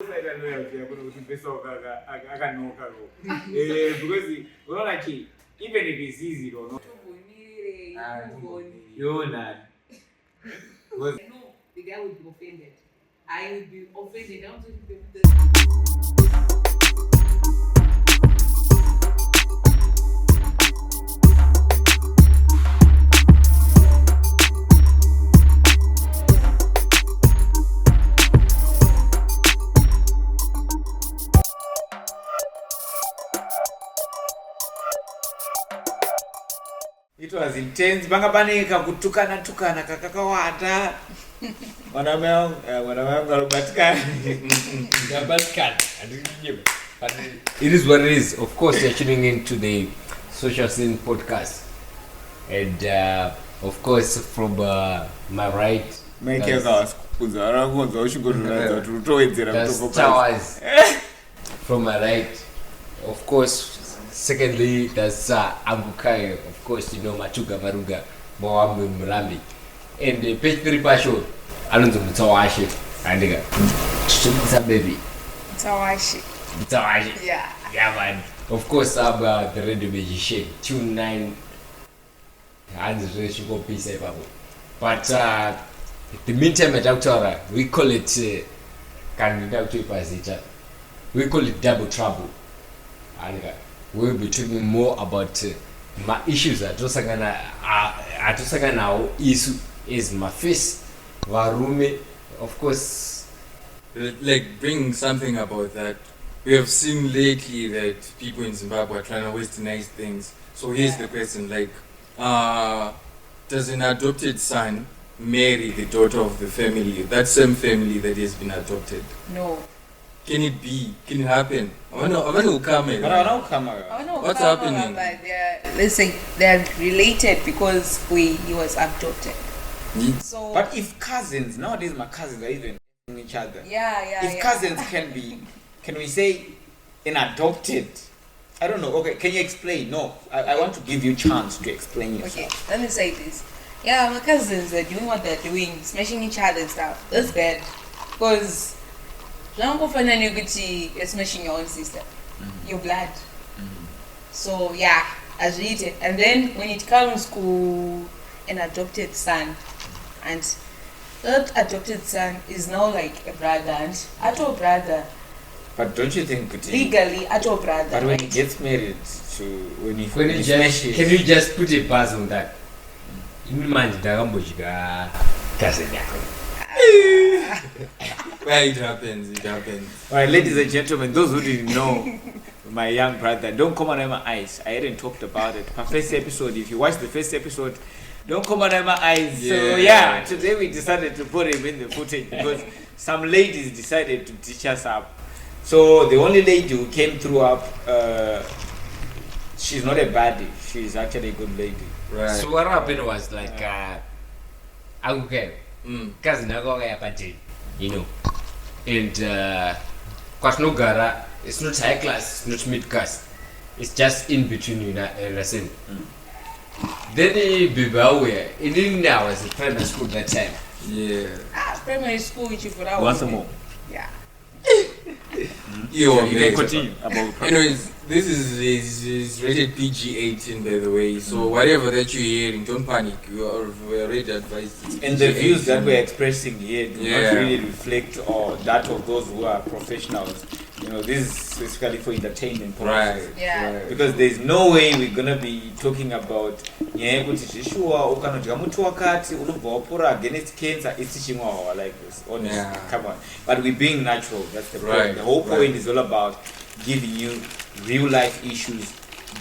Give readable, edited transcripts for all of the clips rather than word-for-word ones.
because even if it's easy or not. You're not. No, the guy would be offended. I would be offended. I want to be It was intense. Bangabanika kutukana kakakawata. Wanamanga But it is what it is. Of course, you're tuning into the Social Scene podcast. And of course, from my right, that's Towers. From my right, of course. Secondly, that's ama2k. Of course, you know Machuga Varuga, Moambi Murambi. And the page 3 passion, Alonso Mutsawashe. And the baby. Mutsawashe. Yeah. Yeah, man. Of course, I'm the radio magician. Tune 9. And the ratio piece. But the meantime, at Autora, we call it we call it double trouble. And we'll be talking more about my issues. Atosagana issue is my face, varume. Of course, like bring something about that. We have seen lately that people in Zimbabwe are trying to westernize things. So here's the question: like, does an adopted son marry the daughter of the family, that same family that has been adopted? No. Can it be? Can it happen? What's happening? Let's say they're related because he was adopted. So, but if cousins, nowadays my cousins are even each other. Yeah. If cousins can we say an adopted? I don't know. Okay, can you explain? No, I want to give you a chance to explain yourself. Okay, let me say this. Yeah, my cousins are doing what they're doing, smashing each other and stuff. That's bad. Because you're smashing your own sister, your blood. So yeah, I read it. And then when it comes to an adopted son, and that adopted son is now like a brother, and Ato brother. But don't you think legally Ato brother? But when he gets married, to when he smashes, can you just put a buzz on that? Well, it happens. Alright, ladies and gentlemen, those who didn't know my young brother, don't come on my eyes. I hadn't talked about it. My first episode, if you watch the first episode, don't come on my eyes. Yeah. So yeah, today we decided to put him in the footage because some ladies decided to teach us up. So the only lady who came through up, she's not a baddie. She's actually a good lady. Right. So what happened was like, okay. Cousin you know, and Kwasnogara, it's not high class, it's not mid class, it's just in between you know. Then Bibawe, in India was a primary school that time. Yeah. Primary school which you for that. Once more. Yeah. You can continue about. Anyways, this is rated PG-18 by the way, so whatever that you're hearing, don't panic. We are already advised. And the views that we're expressing here do not really reflect or that of those who are professionals. You know, this is specifically for entertainment purposes. Right. Yeah. Right. Because there's no way we're gonna be talking about against cancer. It's teaching like this. Honestly, come on. But we're being natural. That's the point. Right. The whole point is all about giving you real life issues,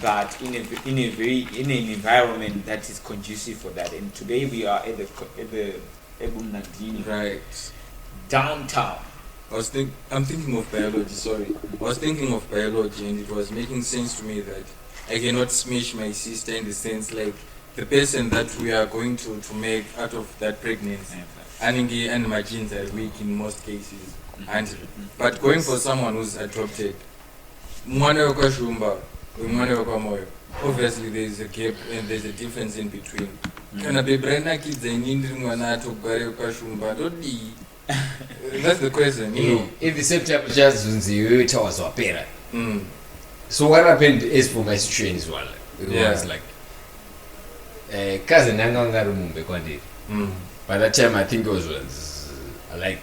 but in an environment that is conducive for that. And today we are at the Ebun Nandini, Right. downtown. I'm thinking of biology, sorry. I was thinking of biology and it was making sense to me that I cannot smash my sister in the sense like the person that we are going to make out of that pregnancy. And my genes are weak in most cases. But going for someone who's adopted, obviously there's a gap and there's a difference in between. That's the question, you know. In the same time, just Zunzi was wapera. Mm. So what happened is for my situation as well. It was like cousin Nanganga Mumbe Kwandi. By that time I think it was like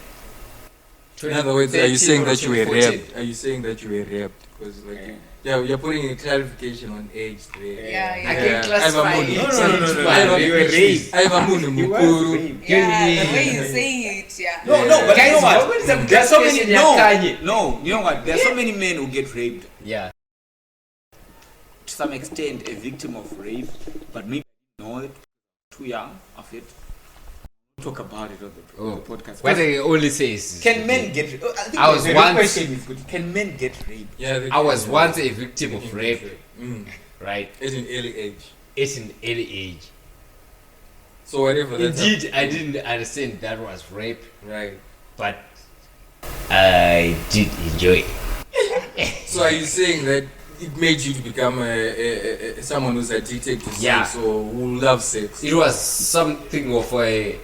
in other words, are you saying that you were 14. raped? Are you saying that you were raped? Because like you're putting a clarification on age there. Yeah. I can classify it. No. You were raped. I have a You was raped. Yeah, the way you're saying it, yeah. No, but you know what? Guys, There's so many. clarification No, you know what? There's so many men who get raped. Yeah. To some extent, a victim of rape, but maybe know it too young of it. Talk about it on the podcast. What I only say is, Can men get? I was the once- question is good. Can men get raped? Yeah, I was once a victim of rape, right? At an early age. At an early age. So whatever. That's Indeed, I didn't understand that was rape, right. but I did enjoy it. So are you saying that it made you to become someone who's addicted to Yeah. sex or who loves sex? It was something of a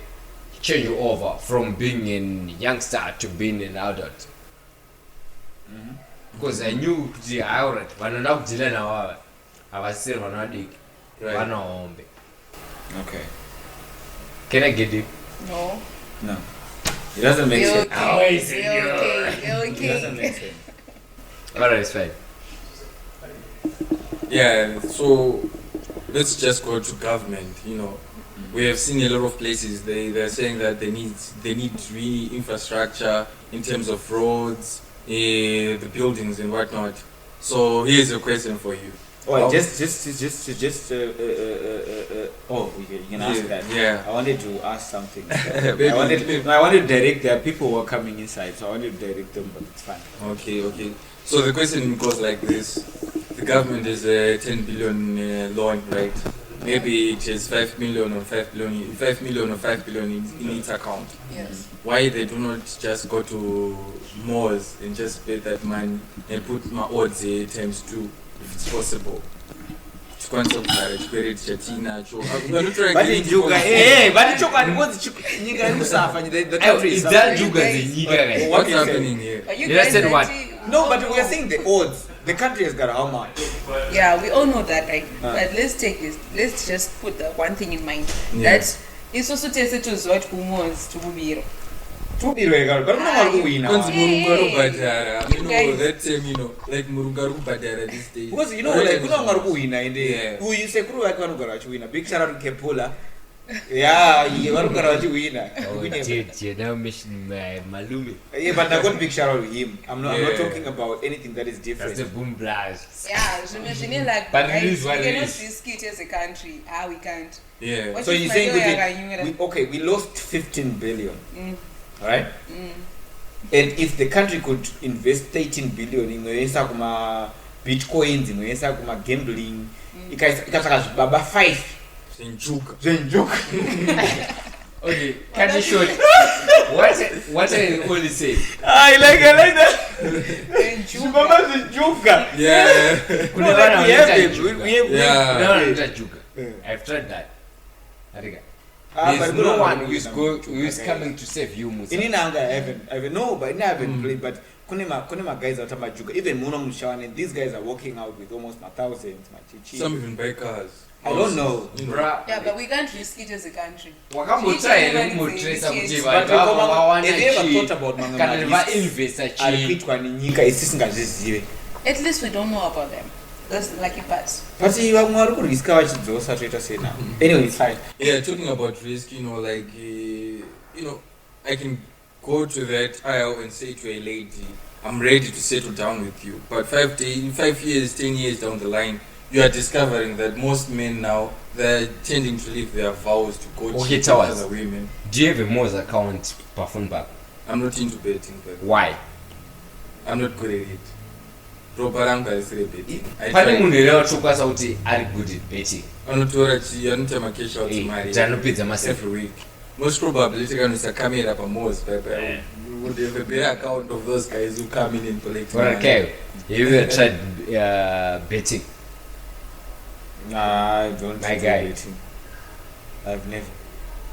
change over from being a youngster to being an adult. Because I knew the alright, but not dealing now. I was still on a dick. Right. Okay. Can I get it? No. No. It doesn't make You're sense. okay. How is it? You're okay. You're It doesn't okay. make sense. Alright, it's fine. Yeah, so let's just go to government, you know. We have seen a lot of places they're saying that they need really infrastructure in terms of roads, the buildings and whatnot. So here's a question for you. Oh, you can ask that. Yeah. I wanted to ask something. Maybe- I wanted to direct. There are people who are coming inside, so I wanted to direct them, but it's fine. Okay. So the question goes like this: the government has a 10 billion loan, right? Maybe it has 5 million or 5 billion in its account. Yes. Why they do not just go to malls and just pay that money and put my odds times 2 if it's possible? But in Juga, the country Is is that suffering. Juga the nigga? What's happening here? But you Did I guys say what? actually- No, but we are saying the odds. The country has got how much? Yeah, we all know that, right? Ah. But let's take this. Let's just put the one thing in mind. Yeah. That it's also tested to what humors to Bubiro. But no win Kwanzi now. Murungaru Badara, you know, guys- that same, you know, like Murungaru Badara these days. Because you know, like, kuna ngaruku wina inde. Yeah. You say kuru wake wanugara wina. Big shout out to Kepula. Yeah, you wanugara wina. Oh, dude, you now mention my Malumi. Yeah, but I got big shout out to him. I'm not Yeah. talking about anything that is That's different. the boom blast. Yeah, je like But it guys, is what we it cannot is. risk it as a country. We can't. Yeah. What So if you're my saying lawyer we lost 15 billion, Mm. right? And if the country could invest 13 billion inoyesa kuma bitcoins, inoyesa kuma gambling, ikasaka baba 5 Senjuka. zenjuka. Okay, can you show what I only say? I like that. Then Baba zenjuka. Yeah. No, like we have them. We have Yeah. No, not Juga. I've tried that. There's no one who is coming to save you, Musa. In Inanga, I haven't. No, but I haven't played. But kunema guys out of Majuka. Even Muno Mushawan, these guys are walking out with almost thousands. Some even buy cars. I don't know. You know. Bruh. yeah, but we can't risk it as a country. Wakamutsa mutresa kuti But vanhu vavo vawana have you ever chi thought about kana vainvesta chi arikuitwa nenyika isisingazvizive? At least we don't know about them. That's the lucky part. But vamwe vari kuriska vachidzosa toita sei now. Anyway, it's fine. Yeah, talking about risk, you know, like, you know, I can go to that aisle and say to a lady, I'm ready to settle down with you. But 5 years, 10 years down the line, you are discovering that most men now, they're tending to leave their vows to go Okay, cheat with tell us. other women. do you have a Moz account per phone back? I'm not into betting, but Why? I'm not good at it. Proper anga is betting. I Pane try. munhu here watokwanisa kuti ari good at betting. Anotora anotema cash out mari Tanopedza masefu. every week. Most probably tikanoisa camera paMoz Yeah. we would have a better account of those guys who come in and collect Well, money. okay. Have you ever tried betting? Nah, I don't. My do guy. betting. I've never.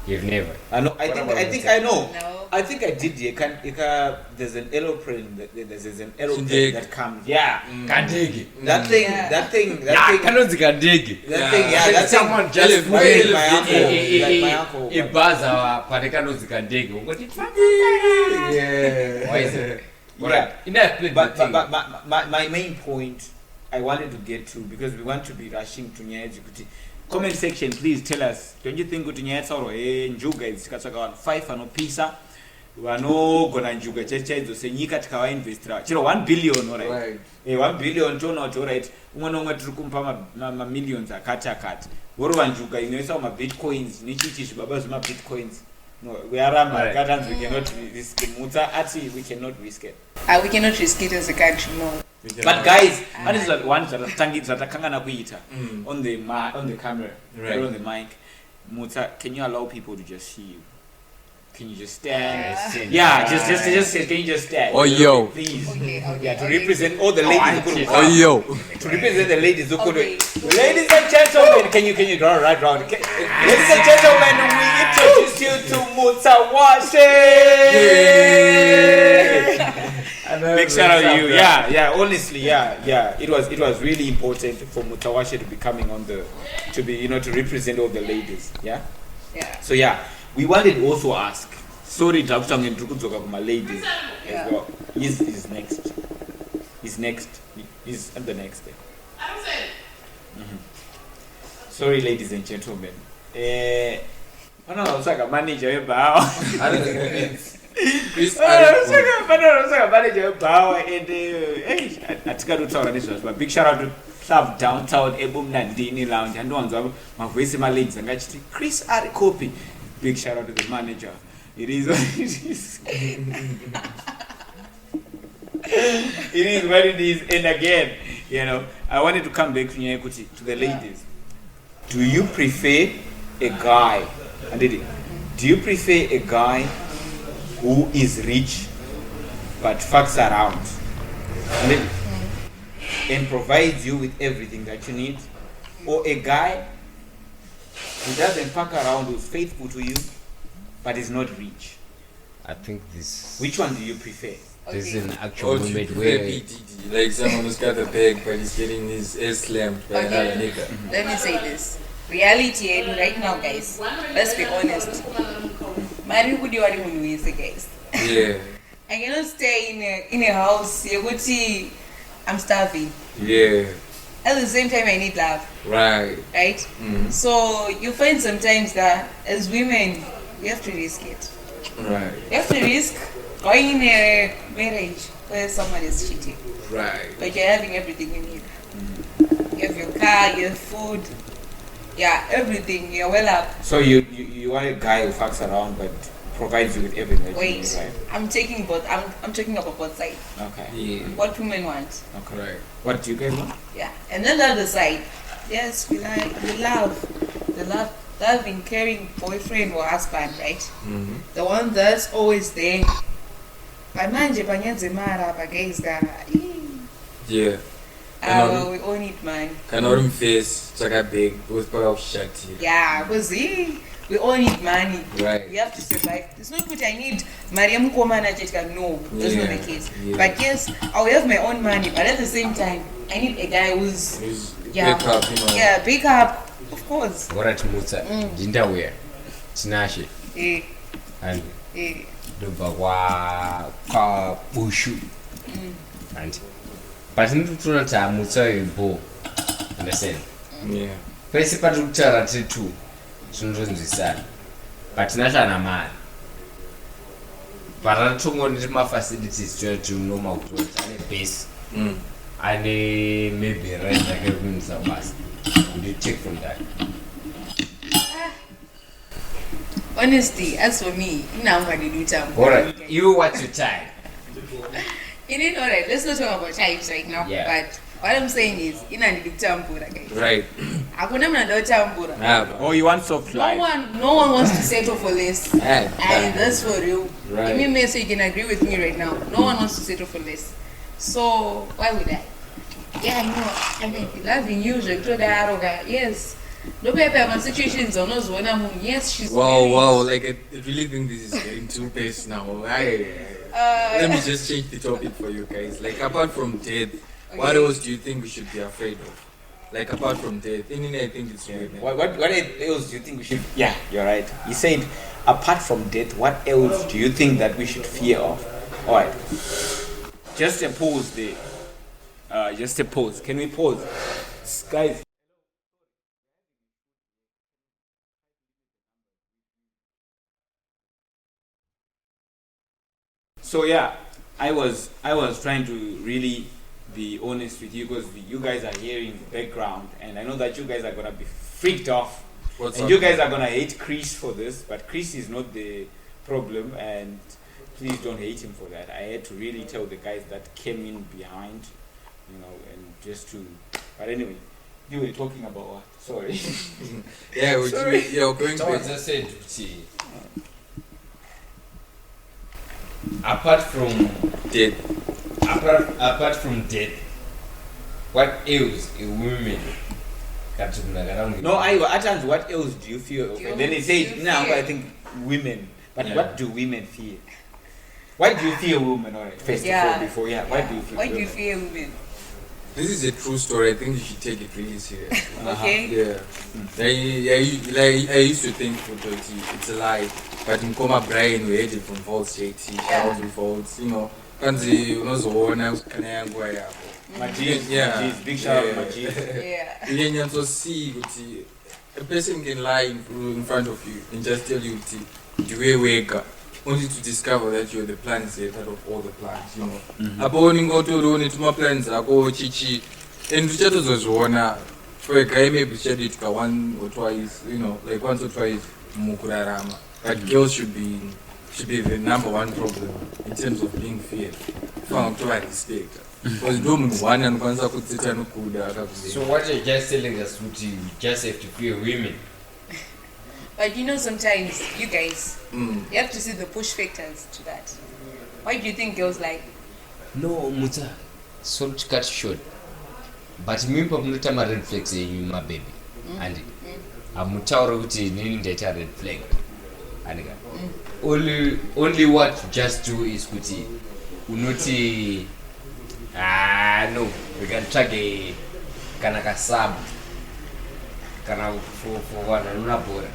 You've never. I know. I What think. about I think betting? I know. No. I think I did. There's an aeroplane. There's an aeroplane Ndege. that comes. Yeah. Kandege. That thing. Yeah. That thing. Yeah, That thing. kanonzi kandege. That thing. Yeah. That Someone thing. just Like put my uncle. Like my uncle. Ibaza pane kanonzi kandege. Ungoti Yeah. why is it? Yeah. Enough. But my main point I wanted to get to, because we want to be rushing to Nyaji kuti. Comment section, please tell us. Don't you think kuti Nyaji sauro njuga izikatsvaka 5 anopisa vanogona njuga chaidzo senyika tikavainvestira chero 1 billion, alright? Right. 1 billion toona kuti alright, umwe nomwe tiri kumupa mamillions akati vorova njuga inoisa mabitcoins nechichi zvibaba zvemabitcoins. No, we are Right. Gatans, we cannot risk it. Mutsa ati we cannot risk it. We cannot risk it as a country, no. But guys, what is that one that kuita on the camera, Right. or on the mic? Mutsa, can you allow people to just see you? Can you just stand? Yeah, just say, can you just stand? Oh, yo. Please. Okay. Yeah, to represent all the ladies who could Oh, yo. to represent the ladies who could. Okay. Ladies and gentlemen, can you go right round? Ladies and gentlemen, we introduce you to Mutsawashe. Big shout out to you. Yeah. Honestly, yeah. It was really important for Mutsawashe to be coming on to represent all the ladies. Yeah. Yeah. So yeah, we wanted to also ask. Sorry, Takutang and Trukudzoka my ladies as well. He's next. He's next. He's at the next day. Sorry, ladies and gentlemen. I was like a manager bow. I don't think it means. Chris I was like a manager bow and but big shout out to Club Downtown Ebum Nandini Lounge and ones of my voice my ladies and actually Chris Arikopi. Big shout out to the manager. It is what it is. It is what it is. And again, I wanted to come back to the ladies. Do you prefer a guy? Do you prefer a guy who is rich but fucks around and provides you with everything that you need, or a guy who doesn't fuck around, who's faithful to you but is not rich? I think this. Which one do you prefer? This is an Or actual to moment prefer where. PDD, like someone who's got a bag but he's getting his ass slammed by another Okay. nigga. Let me say this. Reality right now, guys. Let's be honest. Mari kudi wari munhuise, guys. Yeah. I cannot stay in a house. Yekuti, I'm starving. Yeah. At the same time, I need love. Right. Right? So you find sometimes that as women, we have to risk it. Right. You have to risk going in a marriage where someone is cheating. Right. But you're having everything you need. You have your car, you have food. Yeah, everything. You're well up. So you want a guy who fucks around but provides you with everything that you need, Wait, right? I'm taking both. I'm talking about both sides. Okay. Yeah. What women want. Okay. Right. What do you guys want? Yeah. And then the other side. Yes, we love. The loving, caring boyfriend or husband, right? Mm-hmm. The one that's always there. Pamanje panyanze mara guys Yeah. we all need money. Cannot face Chaka big with power shut here. Yeah, because we all need money. Right. We have to survive. It's not good I need Mariam Komana Chetka. No, that's not the case. Yeah. But yes, I will have my own money, but at the same time, I need a guy who's Who's yeah, wake up, you know. yeah, big up, of course. Alright, Mutsa. Ndaware. Tinashe. Eh, And eh. ndobva kwa bushu. And but ndinotoona kuti Mutsa imbo. Understand? Yeah. Pese pati kutaura tiri two tinozonzwisana but Tinashe ana mari but atongoni mafacilities toti unoma kuti ane base ane maybe rent ake kuinisa basa. Would you take from that? Honestly, as for me, Alright, you what's your time? alright, let's not talk about types right now. Yeah. But what I'm saying is, guys. Right. Hakuna mnadotambura. Oh, you want soft life? No one wants to settle for less. Yeah. And that's for real. Right. Give me so you can agree with me right now. No one wants to settle for less. So why would I? Yeah, I know. I mean, loving you, yes. No paper situations or no one. Yes, she's. Wow. Like I really think this is getting too past now. Let me just change the topic for you guys. Like apart from death, what else do you think we should be afraid of? Like apart from death, I think it's women. What else do you think we should? Yeah, you're right. You said apart from death, what else do you think that we should fear of? All right. Just a pause there. Just a pause. Can we pause, guys? So yeah, I was trying to really be honest with you because you guys are hearing the background, and I know that you guys are gonna be freaked off, and you guys are gonna hate Chris for this, but Chris is not the problem, and please don't hate him for that. I had to really tell the guys that came in behind, and just to. But anyway, you were talking about what? Sorry. We're going So to. just said, apart from Death. death, what else a woman can do? No, at times, what else do you fear of? And then he said, now I think women. But what do women fear? Why do you fear women? All right, first of all, before, why do you fear Why women? do you fear women? This is a true story. I think you should take it really serious. Okay. Yeah. I used to think it's a lie, but in Koma Brian we had it from false JT, shout with false, kanzi unozoona kana yangu yapo. Majid, big shout out Majid. Yeah. You can also see a person can lie in front of you and just tell you the way wake up. Only to discover that you're the plans that of all the plans, Apo ningotori tuma plans ako chichi and uchatozozviona for a guy maybe shed it one or twice, like once or twice mukurarama. But girls should be the number one problem in terms of being feared. Found to respect. Because no one and once I could sit and So what you're just telling us, you just have to fear women. But sometimes you guys, you have to see the push factors to that. Why do you think girls like? No, Muta, sorry to cut short. But me, I'm not a red flag saying my baby. And I'm not a red flag. And only what you just do is kuti unoti no, we can track a kanaka sub kana for one unabora.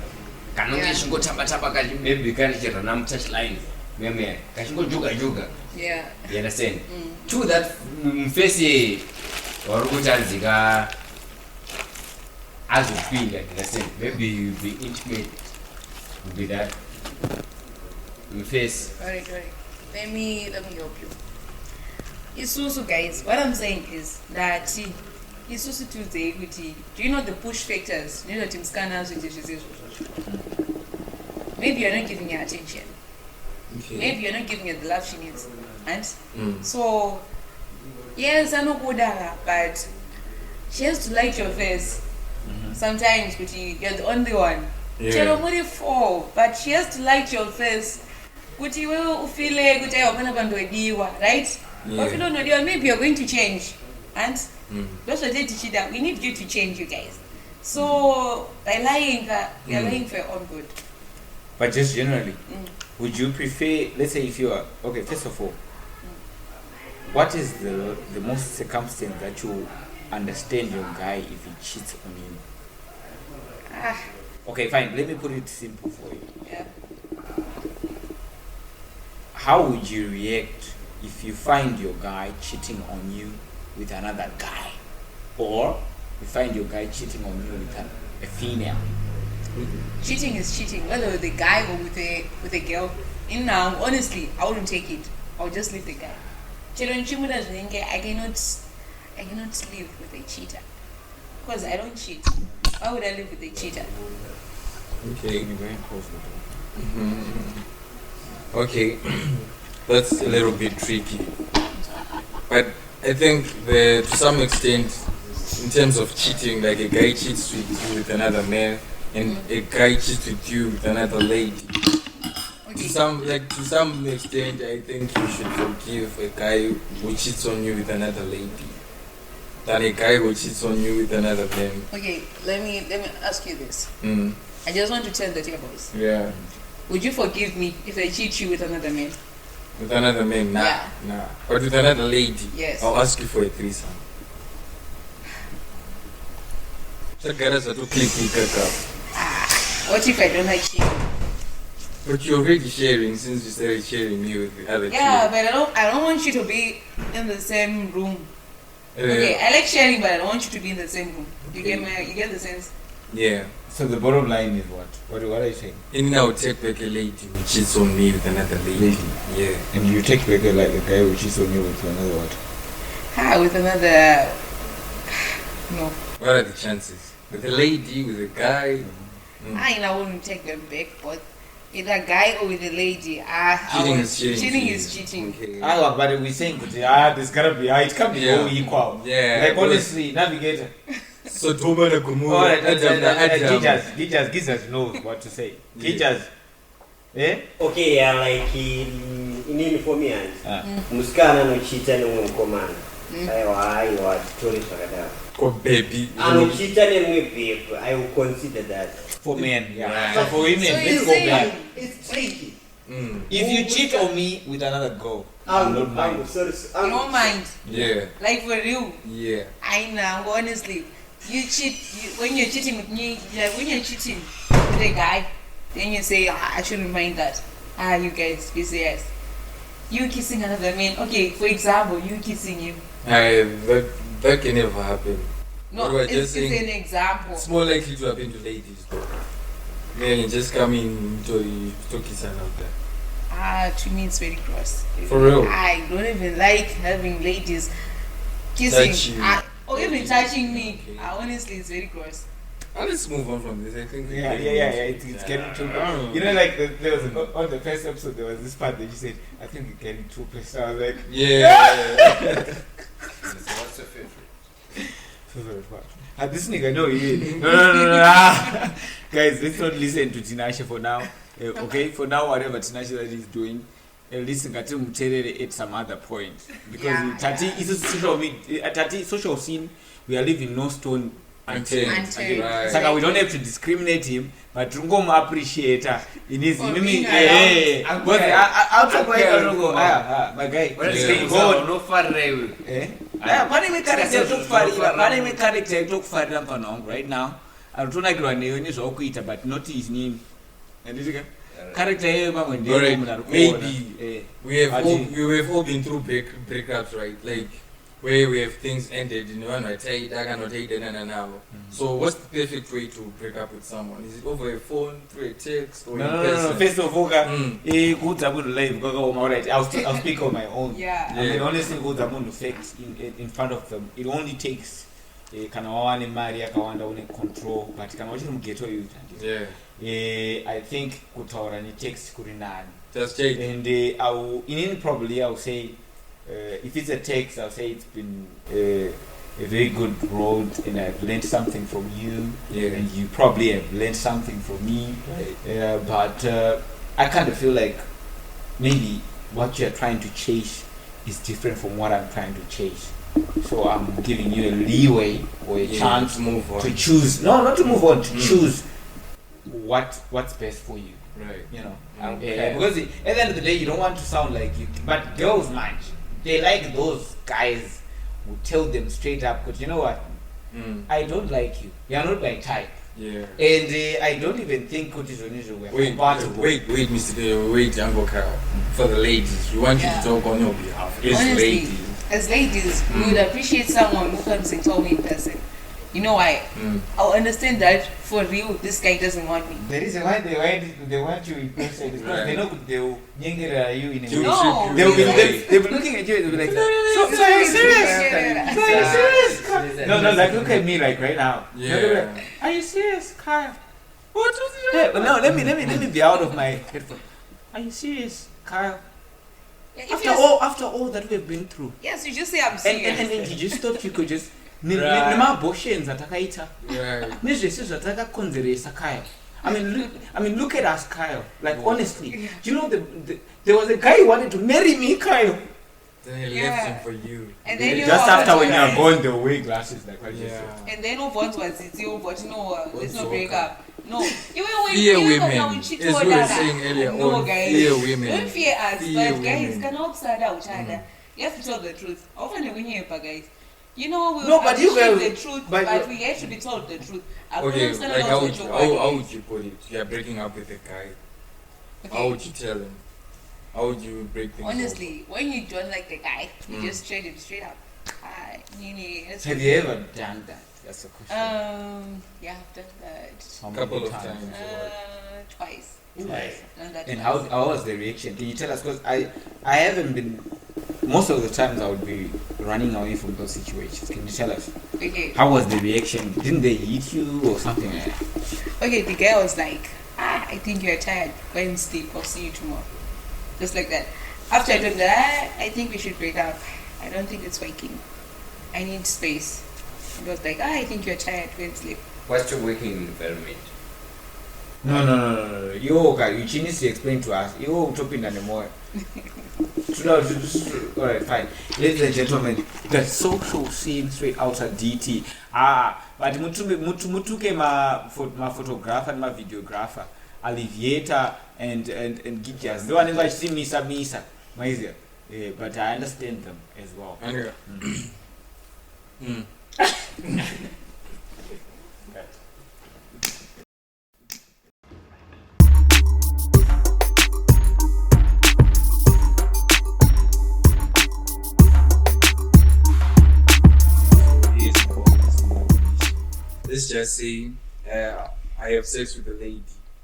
Kanonge shingo tapa kaji maybe can hit a touchline. Meme kashingo juga. Yeah. You understand? To that face or kutanzika as you feel like, understand? Maybe you be intimate with that face. Alright. Let me help you. Isusu guys, what I'm saying is that Isusu Tuesday equity. Do you know the push factors? You know Tim Scanners maybe you're not giving her attention. Okay. Maybe you're not giving her the love she needs. And so yes, I know Kodara, but she has to like your face. Sometimes you're the only one. Yeah. But she has to like your face. Right? But if you don't know, maybe you're going to change. And that's what they teach you that we need you to change, you guys. So by lying, you're lying for your own good. But just generally, would you prefer, let's say if you are, okay, first of all, what is the most circumstance that you understand your guy if he cheats on you? Okay, fine, let me put it simple for you. Yeah. How would you react if you find your guy cheating on you with another guy? Or you find your guy cheating on you with a female? Cheating is cheating, whether with a guy or with a girl. Now, honestly, I wouldn't take it. I'll just leave the guy. I cannot live with a cheater. Because I don't cheat. Why would I live with a cheater? Okay. You're very close with Okay. That's a little bit tricky. But I think to some extent, in terms of cheating, like a guy cheats with you with another man, and a guy cheats with you with another lady. To some extent, I think you should forgive a guy who cheats on you with another lady. than a guy who cheats on you with another man. Okay, let me ask you this. Mm. I just want to turn the tables. Yeah. Would you forgive me if I cheat you with another man? With another man? Nah. Yeah. Nah. But with another lady? Yes. I'll ask you for a threesome. What if I don't like cheating? But you're already sharing since you started sharing me with the other Yeah, two. but I don't want you to be in the same room. Yeah. Okay, I like sharing, but I don't want you to be in the same room. You get the sense? Yeah. So the bottom line is what? What are you saying? And now take back a lady who cheats on me with another lady. Yeah. And you take back like a guy which is on you with another what? With another... No. What are the chances? With a lady, with a guy? I wouldn't take them back, but with a guy or with a lady, cheating is cheating. Okay. But we're saying there's gotta be it can't be all equal. Yeah. Like honestly, Navigator. So Toba na Gomorrah, Gijaz knows what to say. Gijaz. Eh? Okay, yeah, like in for me, Muskana no cheater no command. I tourist baby. I'm cheater babe. I will consider that. For men, yeah. Right. So for women, let's go back. It's tricky. If you cheat on me with another girl, I will not mind. You don't mind. Yeah. Like for you. Yeah. I know, honestly. You cheat when you're cheating with me. Like when you're cheating with a guy, then you say, I shouldn't mind that. You guys, be serious. You kissing another man. Okay, for example, you kissing him. That can never happen. No, it's an example. It's more likely to happen to ladies though. Then just come in to kiss another. To me it's very gross. For real? I don't even like having ladies kissing. Touch you. Or even touching me. Okay. Honestly, it's very gross. Let's move on from this. I think. Yeah. It's getting too. You know, like there was on the first episode there was this part that you said, I think we're getting too personal. I was like, Yeah. So what's your favorite? This nigga, no, guys, let's not listen to Tinashe for now. Okay, for now, whatever Tinashe that is doing, listen to him at some other point. Because Tati is social scene, we are leaving no stone unturned. Right. So we don't have to discriminate him, but to go appreciate her in his my guy. No far right now. I don't like but not his name. Character Maybe we have all been through breakups, right? Like where we have things ended in one I cannot take it now. So what's the perfect way to break up with someone? Is it over a phone, through a text, or in person? No. First of all, I'll speak on my own. Yeah. I mean, honestly, good to fix in front of them. It only takes control, but get you. Yeah. I think it takes Just check. and I'll say if it's a text, I'll say it's been a very good road, and I've learned something from you, and you probably have learned something from me. Right. But I kind of feel like maybe what you're trying to chase is different from what I'm trying to chase. So I'm giving you a leeway or a chance to move on. To choose. No, not to move on. To choose what's best for you. Right. You know. Okay. Because at the end of the day, you don't want to sound like you. But girls, man, they like those guys who tell them straight up. Because you know what? I don't like you. You're not my type. Yeah. And I don't even think we're compatible. Wait, wait, Uncle Kyle. For the ladies, we want you to talk on your behalf. As ladies, we would appreciate someone who comes and tell me in person. You know why? I'll understand that for real, this guy doesn't want me. The reason why they want you in person is because they know they'll you in a way. No. They'll be looking at you and they'll be like, so are you serious? So are you serious? No, like look at me like right now. Yeah. Like, are you serious, Kyle? What was it? No, let me be out of my headphone. Are you serious, Kyle? Yeah, after all that we've been through. Yes, you just say I'm serious. And you just thought you could just nemaboshens atakaita nezvese zvatakakonzeresa Kyle. I mean look at us, Kyle. Like honestly, do you know there was a guy who wanted to marry me, Kyle. Then he Yeah. left him for you. And then you Just know after what when you are was- gone, they'll wear glasses like what you Yeah. said. And then what was it? You but no, let's What's not so break okay? up. No, you will Fear you women. know As we were saying earlier No, on, guys, fear women. don't fear us, Fear but guys, women. can help sada uchada. You have to tell the truth. Often when you guys, you know, we No, but you appreciate guys- the truth, but but you- we have to be told the truth. Okay, Akuno like msana how would you put it? You are breaking up with a guy. How would you tell him? How would you break things Honestly, when you don't like the guy, you Mm. just straight him straight up. Hi, Nini. let's Have go. you ever done that? That's a question. Yeah, I've done that. How off? many Couple of times. Twice. Twice. Done that And twice. how was the reaction? Can you tell us? Because I haven't been. Most of the times I would be running away from those situations. Can you tell us? Okay. How was the reaction? Didn't they hit you or something like that? Okay, the girl was like, I think you're tired. Go and sleep. I'll see you tomorrow. Just like that. After I told that, I think we should break up. I don't think it's working. I need space. And I was like, I think you're tired. Go and sleep. What's your working environment? No. You need to explain to us. You talking anymore. Alright, fine. Ladies and gentlemen, the social scene straight out of DT. But mutuke ma photographer, ma videographer, Alleviator and Gijaz. The one who see Misa. But I understand them as well. Okay. Let's just say I have sex with a lady.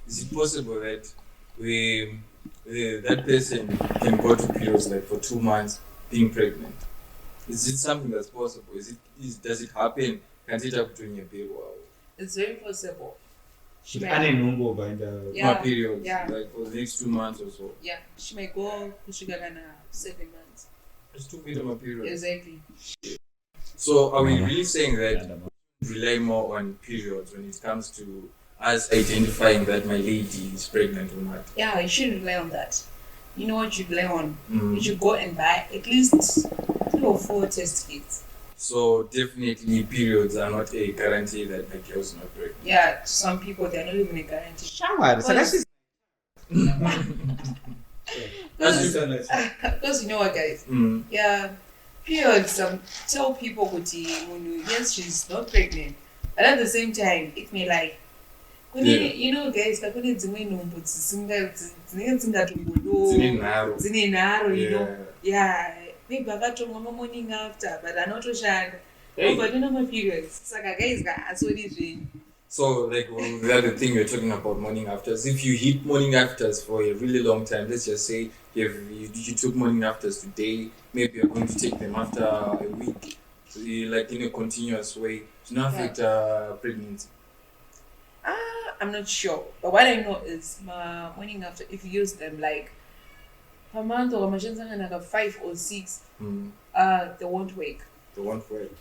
Is it possible that that person can go to periods like for 2 months being pregnant? Is it something that's possible? Does it happen? Can it happen during a period? It's very possible. Yeah. Yeah. Periods, Yeah. like for the next 2 months or so. Yeah. She may go kushigana 7 months. It's 2 periods. Exactly. So are we really saying that rely more on periods when it comes to us identifying that my lady is pregnant or not? Yeah, you shouldn't rely on that. You know what you rely on? Mm. You should go and buy at least 3 or 4 test kits. So definitely periods are not a guarantee that my girl's not pregnant. Yeah, some people they're not even a guarantee. Because you know what, guys? Mm. Yeah, periods. Tell people yes, she's not pregnant, but at the same time, it may like. Yeah. You know, guys, kakune dzimwe nhumbu dzinenge Zinenharo. dzine nharo, you know. Yeah. Yeah, maybe akatomwa morning after, but anotoshanda. Hey. But you know my periods. Saka guys, asori zvinhu. So like the other thing we're talking about morning afters. If you hit morning afters for a really long time, let's just say you took morning afters today, maybe you're going to take them after a week. So like in a continuous way to not affect pregnancy. I'm not sure, but what I know is my morning after, if you use them like per month or like 5 or 6, Mm. they won't work. The one for it.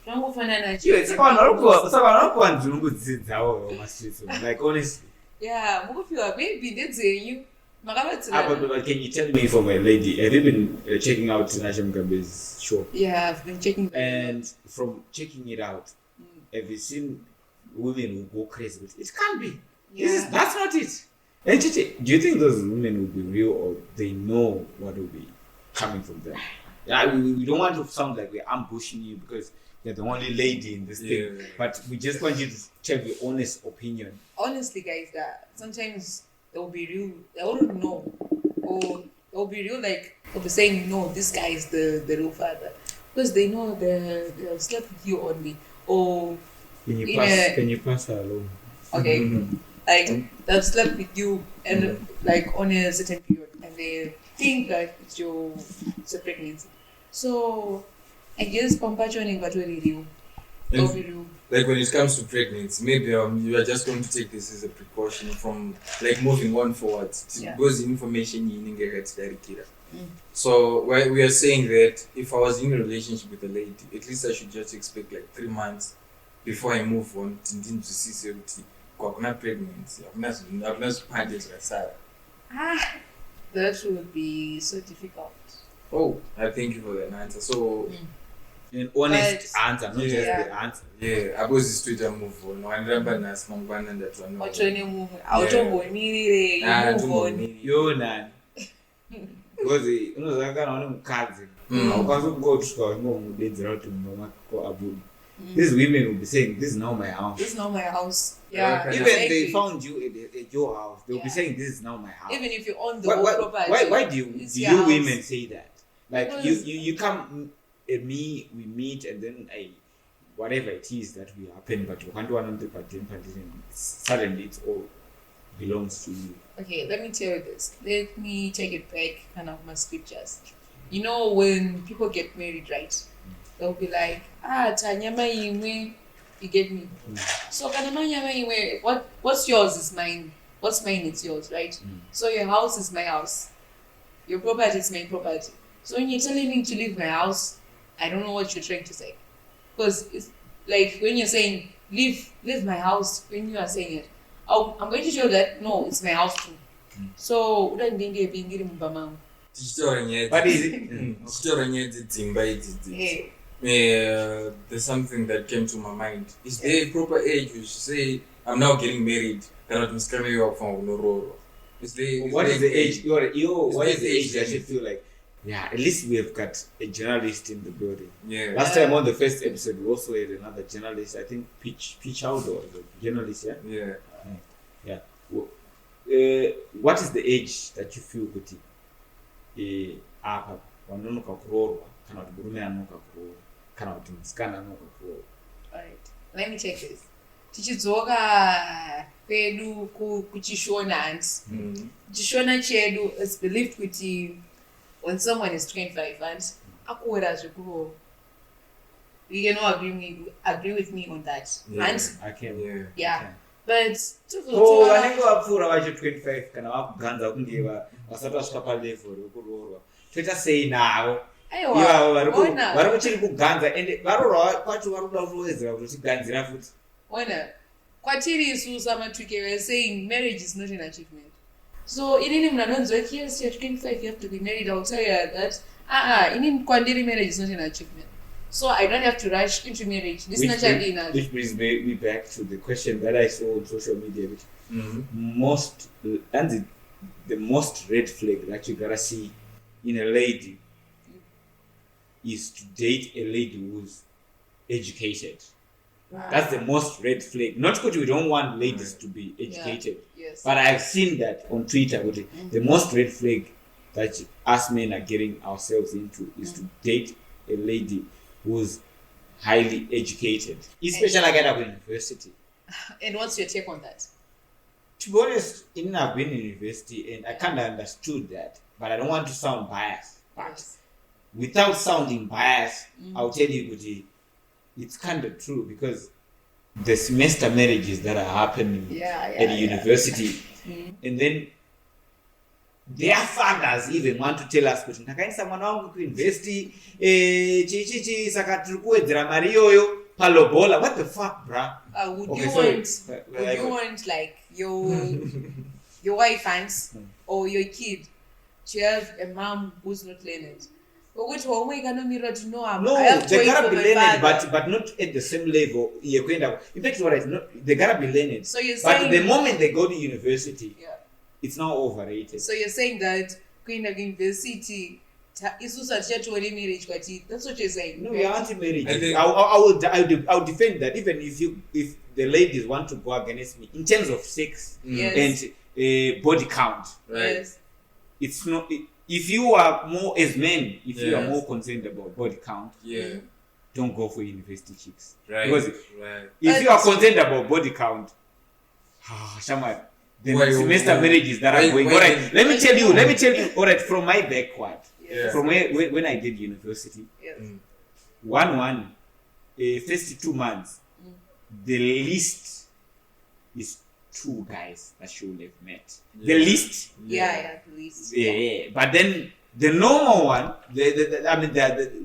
Like honestly. Yeah, mukufika maybe ndedzenyu But can you tell me from a lady, have you been checking out Tinashe Mgabe's show? Yeah, I've been checking. And from checking it out, have you seen women who go crazy with it? It can't be. Yeah. That's not it. And do you think those women will be real or they know what will be coming from them? Yeah, we don't want to sound like we're ambushing you because you're the only lady in this thing. But we just want you to have your honest opinion. Honestly, guys, that sometimes they'll be real. They wouldn't know, or they'll be real. Like they'll be saying, "No, this guy is the real father," because they know they'll slept with you only. Or Can you pass her along? okay, like they've slept with you and like on a certain period, and they think that it's a pregnancy. So I guess pampachoning but very real. They'll be real. Like when it comes to pregnancy, maybe you are just going to take this as a precaution from like moving on forward. Yeah. Because information you didn't get directly. So we are saying that if I was in a relationship with a lady, at least I should just expect like 3 months before I move on to see safety. Kwakuna pregnancy. That would be so difficult. Oh, I thank you for that answer. So, An honest But- answer, not just the answer. yeah, I was just to move on. I remember Nas Mangwana and that one. Wachone move. Autombonirire. Ah, You move on. Tumboni. Yo nani? Because unozakana une mukadzi. Haukwanisi kungosvika ngomudedzera kuti mumba mako abuda. These women will be saying, this is now my house. This is not my house. Yeah, Yeah. Even exactly. they found you at your house, they'll be Yeah. saying, this is now my house. Even if you own the whole property. Why do it's you your house. women say that? Like Because- you come at me, we meet, and then whatever it is that will happen, but you can't want to suddenly it's all belongs to you. Okay, let me tell you this. Let me take it back kind of my scriptures. You know, when people get married, right? They'll be like, Tanyama imwe, you get me? So Kanamanyama imwe, what's yours is mine. What's mine is yours, right? So your house is my house. Your property is my property. So when you're telling me to leave my house, I don't know what you're trying to say. Because it's like when you're saying leave my house, when you are saying it, I'm going to show that no, it's my house too. So udandinge bingiri mubama. What is it? There's something that came to my mind. Is there a proper age you should say I'm now getting married? Cannot miscarry you from no. Is there? What is the age? What is the age that age? you feel like? Yeah, at least we have got a journalist in the building. Yeah. Last time on the first episode, we also had another journalist. I think Peach Outdoor, the journalist. Yeah. Yeah. Yeah. What is the age that you feel kuti apa wanonoka kuroorwa kana kuti murume anonoka kuroorwa kana kuti musikana anonoka kuroorwa? Alright, let me take this. Tichidzoka pedu kuchishona hands. Chishona chedu is believed kuti when someone is 25 and akuwera zvekuroorwa. You can all agree with me on that. Yeah. And I can. Yeah. yeah. But vanenge vapfuura vacho 25 kana vakuganza kunge vasati vasvika palevel rekuroorwa toita sei navo ivavo vari kuchiri kuganza ende varoorwa kwacho vari kuda kutowedzera kuti tiganzira futi. Ona, kwatiri isusu ama2k were saying marriage is not an achievement. So inini munhu anonzwa yes, you're 25, you have to be married. I'll tell you that inini kwandiri marriage is not an achievement. So I don't have to rush into marriage. This is which brings me back to the question that I saw on social media. Which most and the most red flag that you gotta see in a lady is to date a lady who's educated. That's the most red flag. Not because we don't want ladies to be educated, yes. but I've seen that on Twitter. The most red flag that us men are getting ourselves into is to date a lady who's highly educated, especially like at university. And what's your take on that? To be honest, I've been in university and I kind of understood that, but I don't want to sound biased. But Yes. without sounding biased, I'll tell you, Guti, it's kind of true because the semester marriages that are happening at the university, and then their fathers even want to tell us kuti ndakaisa mwana wangu kuuniversity chichichi saka tiri kuwedzera mari iyoyo palobola. What the fuck, bruh? Would Okay, you want like your wife aunts or your kid to have a mom who's not learned? But which one way can mirror to know? No, I have to they wait gotta for be my learned, father. but not at the same level. In fact, what they gotta be learned. So you're But saying the moment they go to university, yeah. it's now overrated. So you're saying that going to university isusu hatichatori marriage kwati. That's what you're saying. No, we are anti-marriage. I think- I will defend that even if the ladies want to go against me in terms of sex Yes. and body count. Right. Yes. It's not. If you are more as men, if you are Yes. more concerned about body count, Yeah. don't go for university chicks. Right. Because Right. if you are concerned about body count, Shama, then Why- semester why- marriages that why- are going. why- All right, let me tell you. All right, from my backward, Yeah. from when I did university, Yes. first 2 months, the least is 2 guys that she would have met. The Yeah. least, Yeah, at least. yeah. But then the normal one,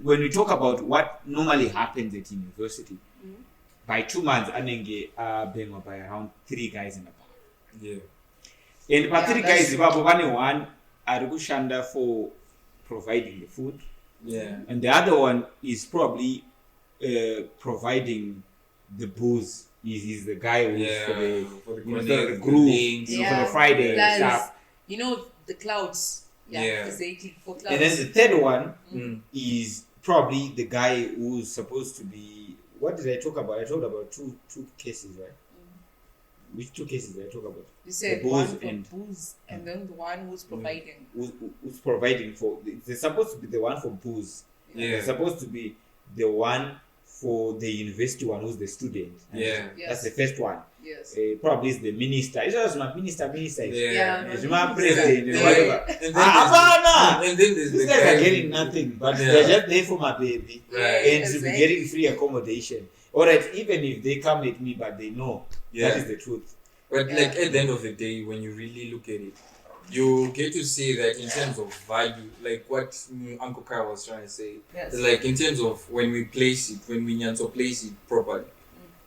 when we talk about what normally happens at university, by 2 months, anenge been by around 3 guys in the bar. Yeah. And by Yeah, 3 that's guys, ipapo pane one ari kushanda for providing the food. Yeah. And the other one is probably providing the booze. He's the guy who's for the groove, for the Friday stuff. You know, the clouds. Yeah. Exactly. For clouds. And then the third one is probably the guy who's supposed to be. What did I talk about? I talked about two cases, right? Which two cases did I talk about? You said the one for booze and then the one who's providing. Who's providing for? They're supposed to be the one for booze. Yeah. They're supposed to be the one for the university one who's the student. Yeah. That's the first one. Yes. Probably is the minister. It's just my minister. Yeah. It's my president. Yeah. Whatever. And then there's these the guys guy are getting nothing, but they're just there for my baby. Right. And to be getting free accommodation. Alright, even if they come at me, but they know that is the truth. But like at the end of the day, when you really look at it, you get to see that in terms of value, like what Uncle Kai was trying to say, like in terms of when we place it, when we need to place it properly,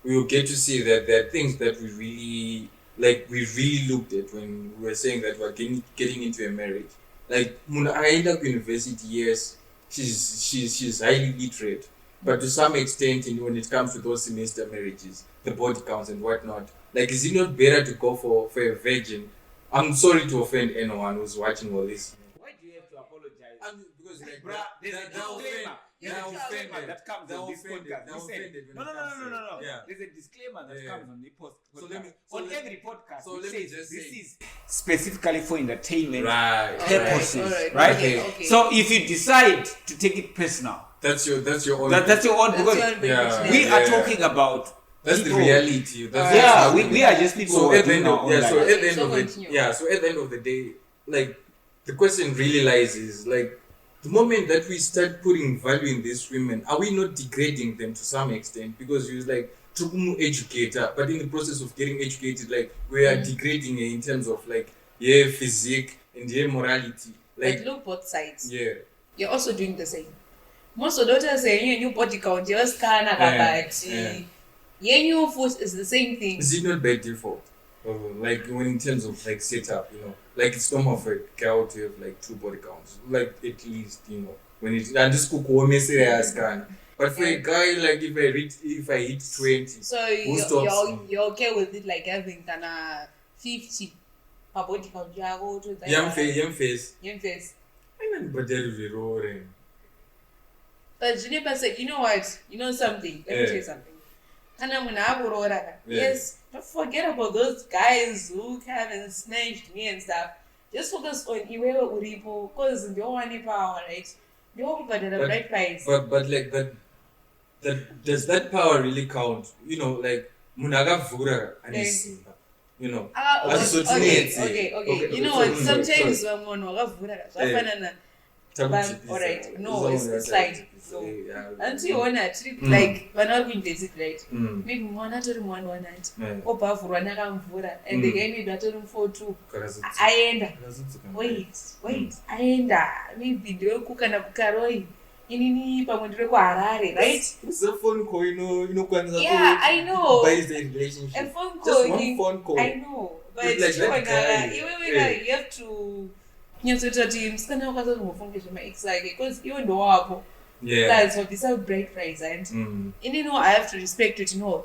we will get to see that there are things that we really looked at when we were saying that we're getting into a marriage. Like when I end up university, yes, she's highly literate, but to some extent, when it comes to those semester marriages, the body counts and whatnot, like is it not better to go for a virgin? I'm sorry to offend anyone who's watching all this. Why do you have to apologize? Because like there's a disclaimer. That comes on this podcast. No. Yeah. There's a disclaimer that comes on the podcast. So every podcast, so it let me says just this say- is specifically for entertainment Purposes. purposes, Alright. right? Okay. So if you decide to take it personal, that's your own. that's your own. Because Yeah. we are talking about. That's people. the reality. We are just people who are doing our own life. So at the end of the day, like the question really lies is like the moment that we start putting value in these women, are we not degrading them to some extent? Because you like to educator, but in the process of getting educated, like we are degrading her in terms of like physique and morality. Like look both sides. Yeah. You're also doing the same. Most of the daughters saying your body count, just kind of your foot is the same thing. Is it not by default? Like when in terms of like setup, like it's normal for a girl to have like 2 body counts, like at least, when it and this cook but for a guy, like if I hit 20, so you're okay with it, like having 50 per body count? Young face. But you know what? You know something? Let me tell you something. Yes, don't forget about those guys who have and snatched me and stuff. Just focus on Iwewe Uripo, because they don't want any power, right? They don't want the right price. But like that does that power really count? Like Munaga Vura and Simba. Okay. You know what? Sometimes when alright, no, it's like so. Until you wanna treat like we're not going visit, right? Maybe one night. And the game is better for 2. Wait. Maybe do cook and karoi. Inini pamondre kwa Harare, right? It's a phone call, Yeah, I know. Buys the relationship. A phone call. Just one phone call. I know. But like that guy. You have to because even though that's what this is bright price and I have to respect it. No,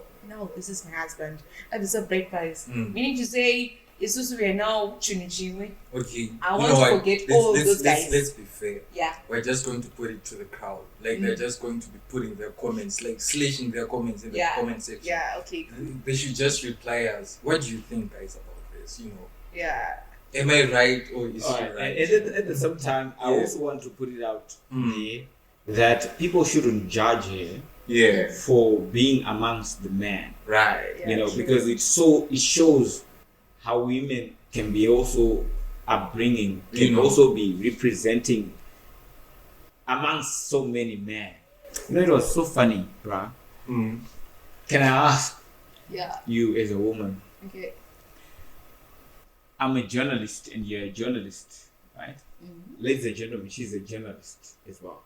this is my husband and this is a bright price. Meaning to say it's just we are now chunichimwe. Okay. I want to forget all those guys. Let's be fair. Yeah. We're just going to put it to the crowd. Like they're just going to be putting their comments, like slashing their comments in the comment section. Yeah, okay. They should just reply us. What do you think, guys, about this? Yeah. Am I right or is she right? And at the same time, I also want to put it out there that people shouldn't judge her for being amongst the men. Right. Yeah, because it shows how women can be also upbringing, can also be representing amongst so many men. It was so funny, bruh. Can I ask you as a woman? Okay. I'm a journalist and you're a journalist, right? Ladies and gentlemen, she's a journalist as well.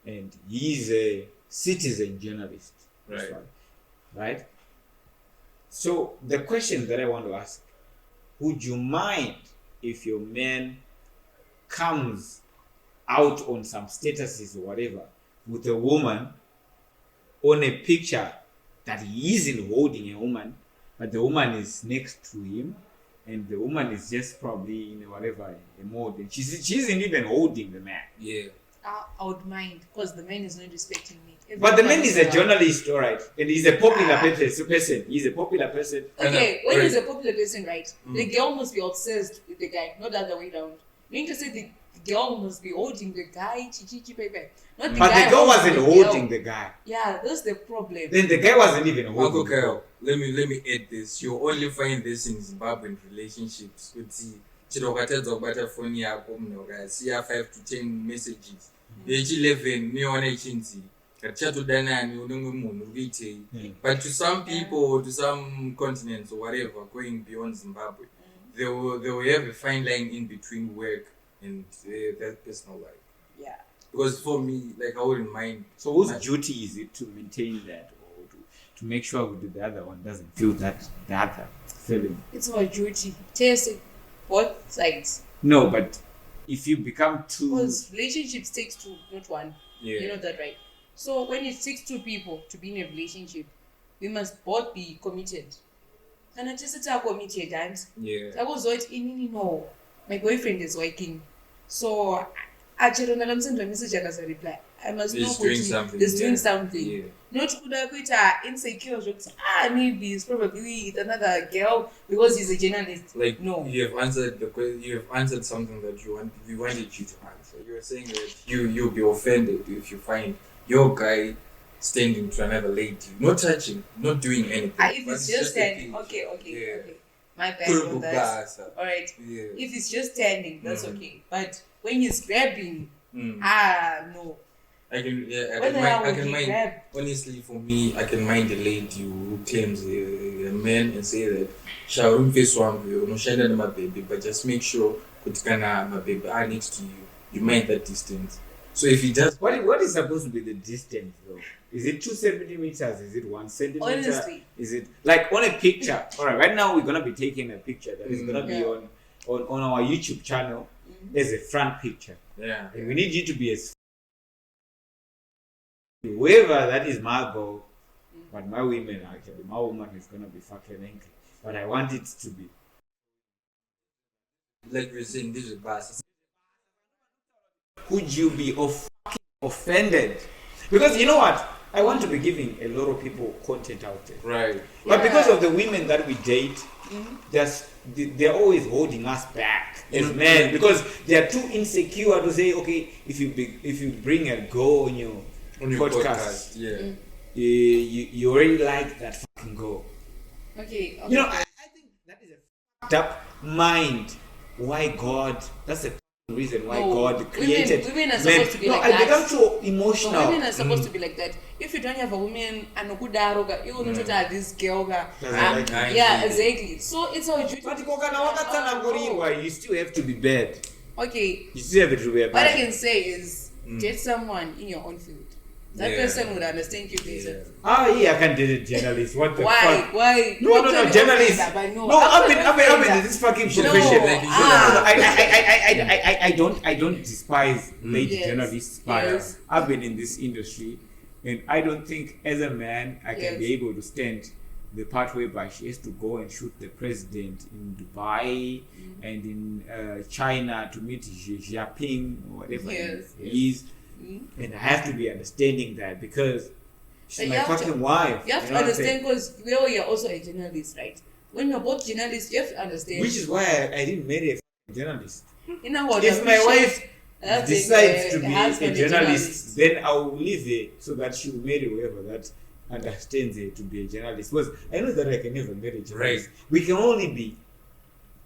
And he's a citizen journalist. Right. Right? So the question that I want to ask, would you mind if your man comes out on some statuses or whatever with a woman on a picture that he isn't holding a woman, but the woman is next to him, and the woman is just probably in whatever a mode, and she isn't even holding the man. Yeah. I would mind because the man is not respecting me. But the man is a journalist, all right, and he's a popular person. He's a popular person. Okay, when he's a popular person, right, the girl must be obsessed with the guy, not the other way around. Meaning to say the girl must be holding the guy, not the But guy the girl wasn't holding girl. the guy. Yeah, that's the problem. Then the guy wasn't even holding the Okay, girl. let me add this. You only find this in Zimbabwean relationships. Kuti chero ukatadza kubata foni yako munhu ukasiya 5 to 10 messages. Yechi11 niona ichinzi ngatichatodanani unomwe munhu urikuitei. But to some people, to some continents or whatever, going beyond Zimbabwe, they will have a fine line in between work and their personal life. Yeah. Because for me, like, I wouldn't mind. So whose duty is it to maintain that, or to make sure the other one doesn't feel that the other feeling? It's our duty. Test both sides. No, but if you become too, Because relationships takes two, not one. Yeah. You know that, right? So when it takes two people to be in a relationship, we must both be committed. And I just are committed, and Yeah. I was like, no, my boyfriend is working, so I don't know message as a reply. I must He's know doing something. He's doing Yeah. something. Yeah. Not could insecure. Maybe he's probably with another girl because he's a journalist. Like, No. you have answered the question. You have answered something that we wanted you to answer. You were saying that you'll be offended if you find your guy standing to another lady, not touching, not doing anything. If but it's just a standing, picture. okay. Yeah. My bad on that. Kurukugasa. Alright. Yeah. If it's just standing, that's okay. But when he's grabbing, no. I can Whether I would can he mind. grab? Honestly, for me, I can mind a lady who claims a man and say that Sharon face one view, no shine my baby, but just make sure kutikana my baby are next to you. You mind that distance. So if he does, what is supposed to be the distance though? Is it 2 centimeters? Is it 1 centimeter? Honestly. Is it like on a picture? All right now we're gonna be taking a picture that is gonna be on our YouTube channel as a front picture. yeah, And we need you to be as whoever that is my goal, but my woman is gonna be fucking angry. But I want it to be. like we're saying, this is bus. Could you be offended? Because you know what? I want to be giving a lot of people content out there. Right. But because of the women that we date, they're always holding us back as men because they're too insecure to say, okay, if you bring a girl on your podcast, yeah. you already like that fucking girl. Okay. You know, I think that is a fucked up mind. Why God? That's the reason why God created women are supposed to be like I that. become too emotional. No, women are supposed to be like that. If you don't have a woman and you will not have this girl. Yeah, exactly. So it's our duty. But you still have to be bad. Okay. You still have to be bad. What I can say is date someone in your own field. That person would understand you better. I can't date a journalist. What the Why? fuck? Why? No, journalist. No, I've been in this fucking profession. I don't despise lady journalists, but I've been in this industry, and I don't think as a man I can be able to stand the part whereby she has to go and shoot the president in Dubai and in China to meet Xi Jinping or whatever he is. And I have to be understanding that because she's my fucking wife. You have to understand because we are also a journalist, right? When you're both journalists, you have to understand. Which is why I didn't marry a journalist. You know what? If my wife decides to be a journalist, then I will leave her so that she will marry whoever that understands her to be a journalist. Because I know that I can never marry a journalist. Right. We can only be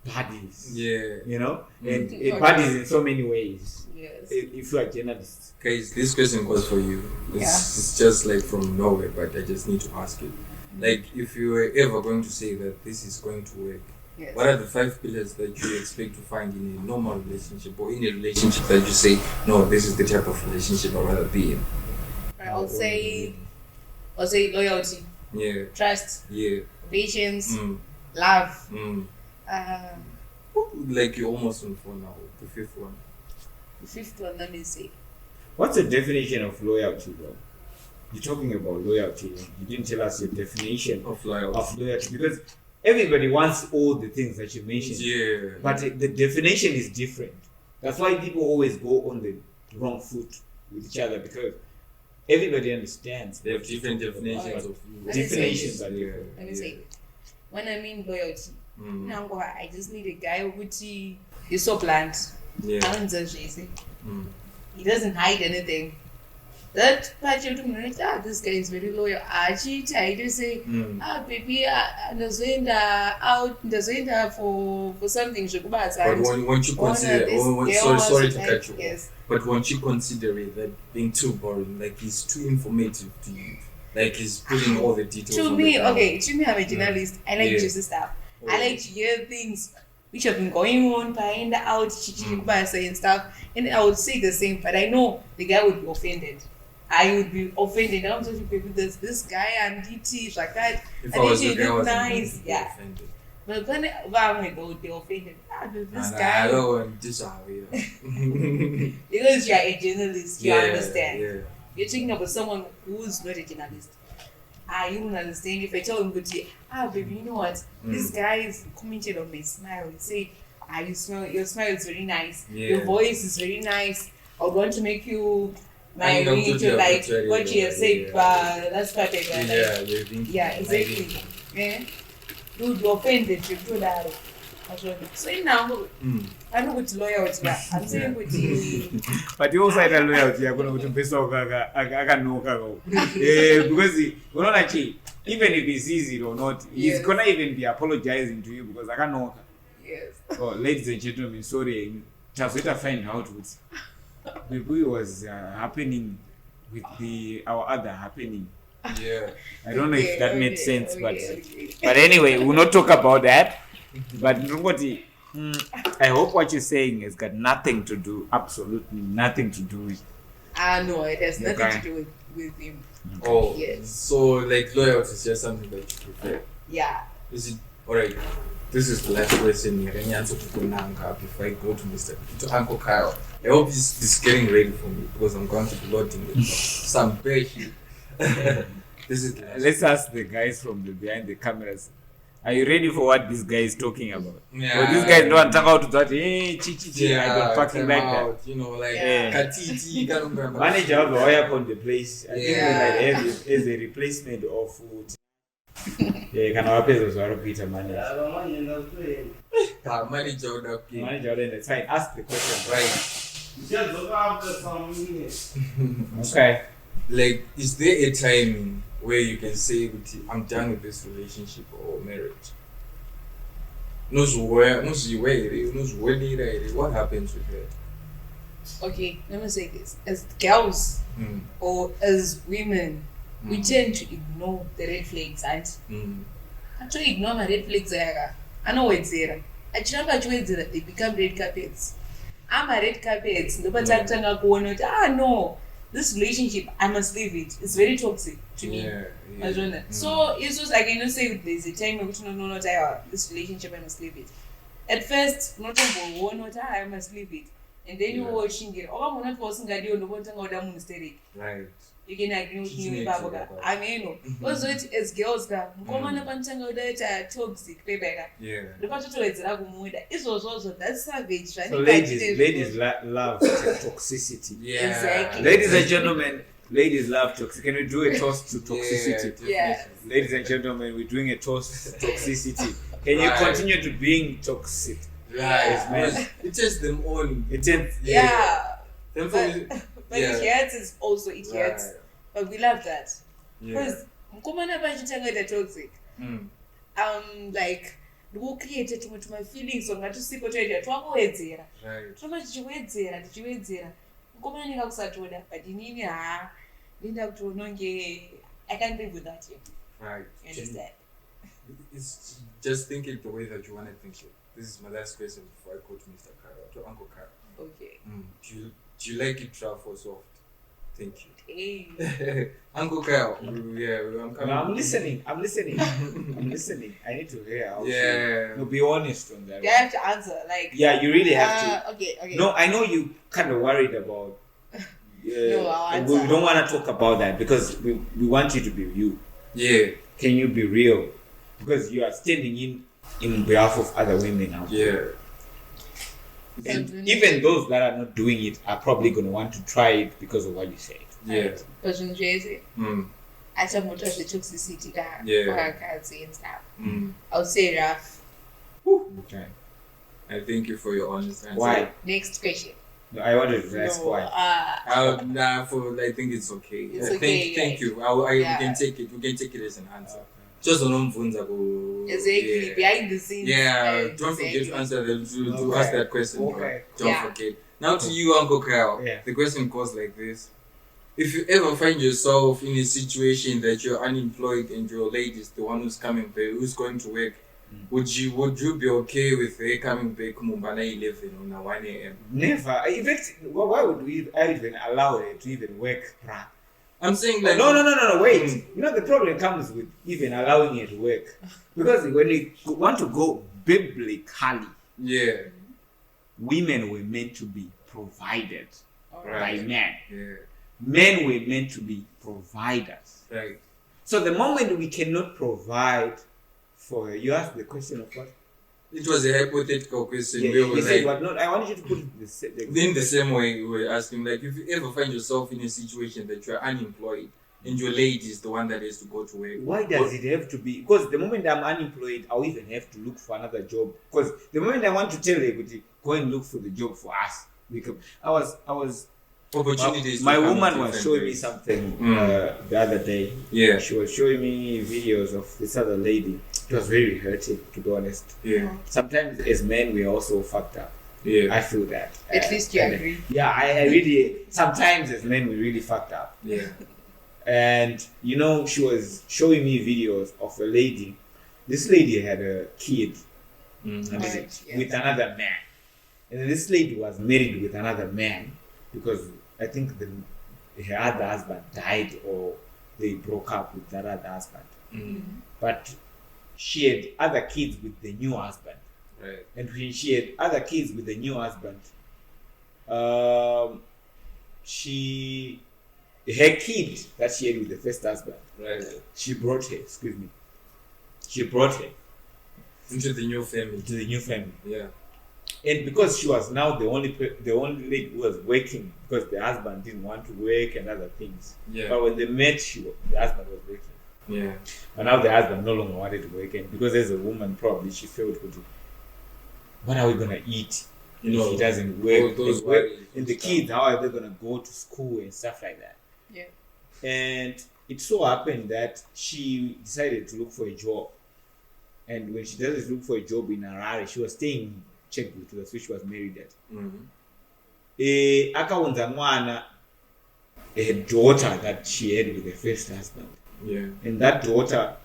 buddies. Yeah. You know? And buddies in so many ways. Yes. If you are journalists. Guys, this question was for you. It's just like from nowhere, but I just need to ask it. Like, if you were ever going to say that this is going to work, what are the 5 pillars that you expect to find in a normal relationship or in a relationship that you say, no, this is the type of relationship I'd rather be in? I'll say loyalty. Yeah. Trust. Yeah. Patience. Love. Like you're almost on 4 now, the 5th one. The fifth one, let me see. What's the definition of loyalty, though? You're talking about loyalty. You didn't tell us your definition Of loyalty. because everybody wants all the things that you mentioned. Yeah. But the definition is different. That's why people always go on the wrong foot with each other because everybody understands. They have different definitions of Definitions are Let different. me say, when I mean loyalty, now I just need a guy who is so blunt. Yeah. He doesn't hide anything. That part you to this guy is very loyal. I just say, baby, doesn't out for something. But won't you consider? Sorry to cut you off. But won't you consider it that being too boring? Like he's too informative to you. Like he's putting all the details. To on me, the okay. To me, I'm a journalist. I like juicy stuff. I like to hear things which have been going on behind the out, saying stuff, and I would say the same. But I know the guy would be offended. I would be offended. I'm just people. There's this guy and DT like that. If I was a girl, nice, yeah. Offended. But when they would be offended. This I guy. don't want this out here. Because you're a journalist, you understand. Yeah. You're talking about someone who's not a journalist. You won't understand if I tell him, baby, you know what? This guy is commented on my smile. He said, your smile is very nice. Yeah. Your voice is very nice. I would want to make you my I know, ring to like what you have said. That's perfect. Yeah, exactly. Yeah. Dude, you're offended. You're too loud. So now, I know what loyalty. I'm saying what you. But you also had a loyalty. I'm going to be so because you know, like even if it's easy or not, he's gonna even be apologizing to you because I can't know. Yes. Oh, ladies and gentlemen, sorry. Just wait to find out what the boy was happening with our other happening. Yeah. I don't know if that made sense, but anyway, we'll not talk about that. But nobody, I hope what you're saying has got nothing to do, absolutely nothing to do with. No, it has nothing to do with him. Oh, yes. So like loyalty is just something that you prefer. Yeah. Is it alright? This is the last question here. Any answer to Kunanga before I go to Uncle Kyle? I hope he's getting ready for me because I'm going to be loading with some beshi. This is the last. Let's ask the guys from behind the cameras. Are you ready for what this guy is talking about? Yeah. Well, this guy don't talk out to that. Hey, I don't fucking like out, that. You know, like Katiti. Katiti. Manager of the oil on the place. I think we might have it as a replacement of food. Can our pesos or Peter manager? Manager would have been. Manager, then that's fine. Ask the question. Right. Just look after some minutes. Okay. Like, is there a time where you can say, I'm done with this relationship or marriage? What happens with her? Okay, let me say this. As girls or as women, we tend to ignore the red flags and actually ignore my red flags. I know it's there. They become red carpets. I'm a red carpet. No. This relationship, I must leave it. It's very toxic to me. So it's just I cannot say there's a time which no, this relationship I must leave it. At first, not I must leave it. And then you're watching it. Oh, I'm not forcing a deal, Right. You can agree with me, I mean, also it as girls, toxic, Yeah. the part it's also that's savage. So ladies love toxicity. Yeah. Exactly. Ladies and gentlemen, ladies love toxicity. Can we do a toast to toxicity? Yeah. Ladies and gentlemen, we're doing a toast to toxicity. Can you continue to being toxic? Right, man. It's just them on. It's in, Them but it hurts is also it hurts. But we love that. Because toxic. Like who created to my feelings on that to see what I right. So much chiwedzera. Mkomana nikakusatoda but inini linda kutononge I can't live with that. Right. You understand? It's just think it the way that you want to think it. This is my last question before I go to Mr. Kara, to Uncle Kara. Okay. Do you like it rough or soft? Thank you. Hey. Uncle Kyle. Yeah, I'm coming. No, I'm listening. I'm listening. I need to hear. How Yeah. No, be honest on that. You have to answer. Like. Yeah, you really have to. Okay. No, I know you kind of worried about. No, I'll we answer. don't want to talk about that because we want you to be you. Yeah. Can you be real? Because you are standing in behalf of other women out there. Yeah. And even those that are not doing it are probably going to want to try it because of what you said. Yeah. But in Jersey, I talk about the toxicity and stuff. I would say rough. Okay. I thank you for your honest answer. Why? Next question. No, I wanted to ask why. I think it's okay. It's okay, Thank you. We can take it. We can take it as an answer. Just on Exactly. Behind the scenes. Yeah. Don't forget to answer to ask that question. Okay. Don't forget. Now to you, Uncle Kyle. Yeah. The question goes like this: if you ever find yourself in a situation that you're unemployed and your lady is the one who's coming back, who's going to work, would you be okay with her coming back Mumbana 11 or 1 a.m.? Never. In fact, why would I even allow her to even work? I'm saying like No, wait. You know the problem comes with even allowing her to work. Because when you want to go biblically, yeah, women were meant to be provided by men. Yeah. Men were meant to be providers. Right. So the moment we cannot provide for her, you ask the question of what? It was a hypothetical question. Yeah, We were you said like, what? No, I wanted you to put it in the same way we were asking, like, if you ever find yourself in a situation that you're unemployed and your lady is the one that has to go to work. Why does it have to be? Because the moment I'm unemployed, I'll even have to look for another job. Because the moment I want to tell her, go and look for the job for us. Because I was opportunities. My woman was showing me something the other day. Yeah. She was showing me videos of this other lady. It was very hurting, to be honest. Yeah. Sometimes as men, we are also fucked up. Yeah. I feel that. At least you agree. Yeah, I really, sometimes as men, we really fucked up. Yeah. And, you know, she was showing me videos of a lady. This lady had a kid with another man. And this lady was married with another man because I think her other husband died or they broke up with that other husband. But she had other kids with the new husband. Right. And when she had other kids with the new husband, her kid that she had with the first husband, Right. she brought her Into the new family. to the new family. Yeah. And because she was now the only lady who was working because the husband didn't want to work and other things. Yeah. But when they met, the husband was working. Yeah. But now the husband no longer wanted to work, and because as a woman, probably she felt, what are we gonna eat if he doesn't work? And the kids, how are they gonna go to school and stuff like that? Yeah. And it so happened that she decided to look for a job. And when she decided to look for a job in Harare, she was staying in Gvt, that's where she was married at. Akaunza mwana, a daughter that she had with her first husband. Yeah. And that daughter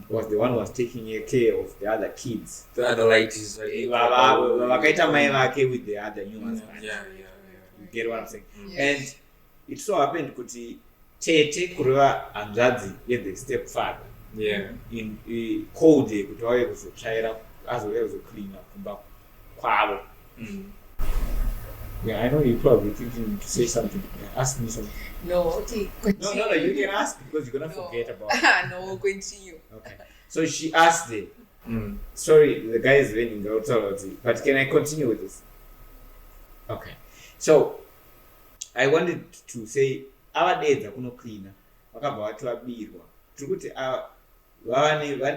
was the one who was taking care of the other kids. The other ladies. Wakaita mai vake with the other new husband. Yeah. You get what I'm saying? Yes. And it so happened kuti tete kureva hanzvadzi the stepfather. Yeah. In cold day kuti wauye kuzotsvaira azouya kuzocleana kumba kwavo. Yeah, I know you're probably thinking to say something. Ask me something. No, okay, continue. No, you can ask because you're gonna forget about it. No, continue. Okay. So she asked it. Sorry, the guy is raining the authority, but can I continue with this? Okay. So I wanted to say our days are gonna cleaner. Wakabva wati wabirwa. Tikuti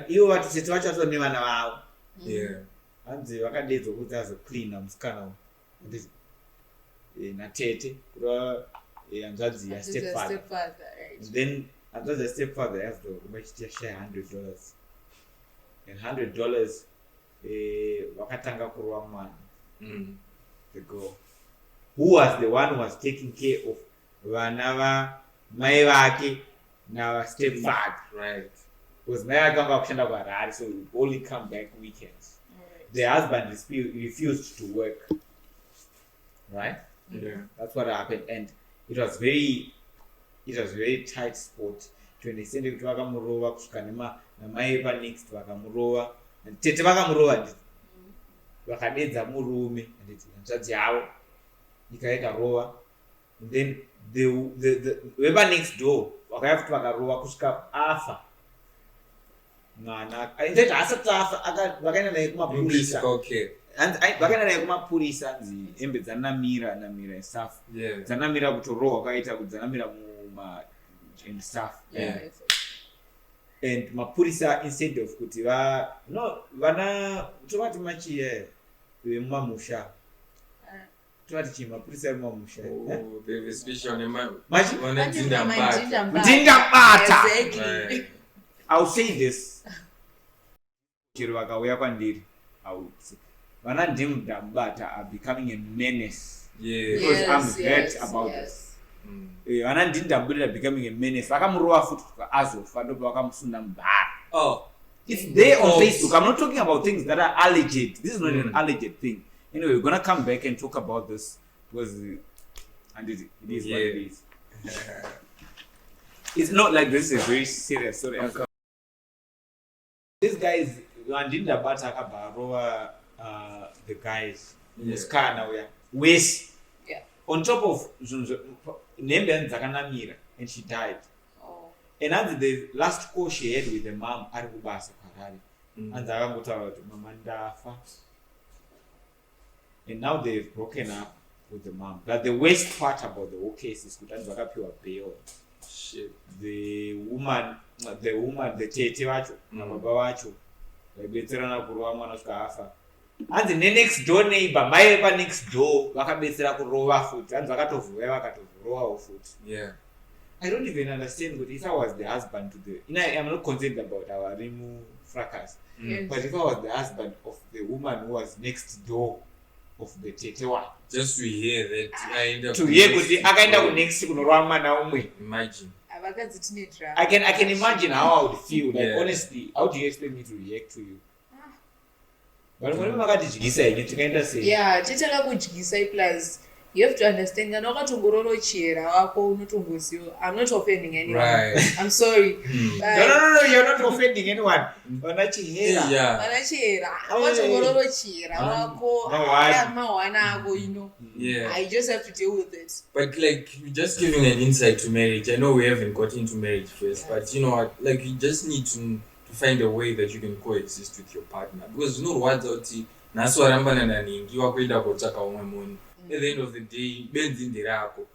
ivo vati vachatone vana vavo. Yeah. Hanzi vakadedzwa kuti azocleana musikana natete kureva hanzvadzi yastepfather. Right. Then hanzvadzi yastepfather yazwa chitashaya $100. And $100 vakatanga kurova mwana. The girl who was the one who was taking care of vana vamai vake navastepfather. Right. Because mai akanga kushanda kuHarare, so he would only come back weekends. Right. The husband refused to work. Right? Yeah. That's what happened. And it was very tight spot to an extent kuti vakamurova kusvika namai panext vakamurova tete vakamurova nditi vakadedza murume handiti hanzvadzi yavo nyika ikarova and then the wepanext door vakauya kuti vakarova kusvika afa mwana infact asati afa vakaenda naye kumapurisa vakaenda naye kumapurisa anzi hembe dzanamira and stuff dzanamira kutorohwa wakaita kuti dzanamira and stuff and mapurisa instead of kuti vana tovati machiye vemumamusha tovati chii mapurisa vemumamusha ndingabata I'll say this chero vakauya kwandiri vana ndimudambata are becoming a menace because I'm hurt about this vana ndindambudira becoming a menace vakamurova futi azofa ndopa vakamusunda mubhara it's there on Facebook. I'm not talking about things that are alleged. This is not an alleged thing. Anyway, we're gonna come back and talk about this because and it is what it is. It's not like this is a very serious story. These guys andinda bata akabarova the guys muskana uya wesi on top of nembe dzakanamira and she died. And after the last call she had with the mom ari kubasa kwarari anzi akangotaura kuti mama ndafa. And now they've broken up with the mom. But the worst part about the whole case is kuti anzi vakapiwa bail. The woman the tete vacho nababa vacho vaibetserana kurova mwana kusvika afa. Anzi next door neighbor mai vepa next door vakabetsera kurova futi anzi vakatovhuya vakatovurovawo futi. I don't even understand but if I was the husband to I'm not concerned about our Rimu fracas. But if I was the husband of the woman who was next door of the Tetewa. Just to hear that I end up to hear kuti akaenda ku next kunorwa mwana umwe. Imagine. I can imagine how I would feel. Like honestly, how do you expect me to react to you? But when makatidyisa yenyu tikaenda sei? Yeah, titala kudyisa plus you have to understand kana wakatongororochera wako unotongoziva I'm not offending anyone. Right. I'm sorry. No, you're not offending anyone. Vanachihera. Wakatongororochera wako mahwana ako I just have to deal with it. But like just giving an insight to marriage. I know we haven't got into marriage first, but you know what? Like you just need to find a way that you can coexist with your partner because you know what naso arambana naningi wakuenda kotsaka umwe munhu. At the end of the day, benzi ndirako.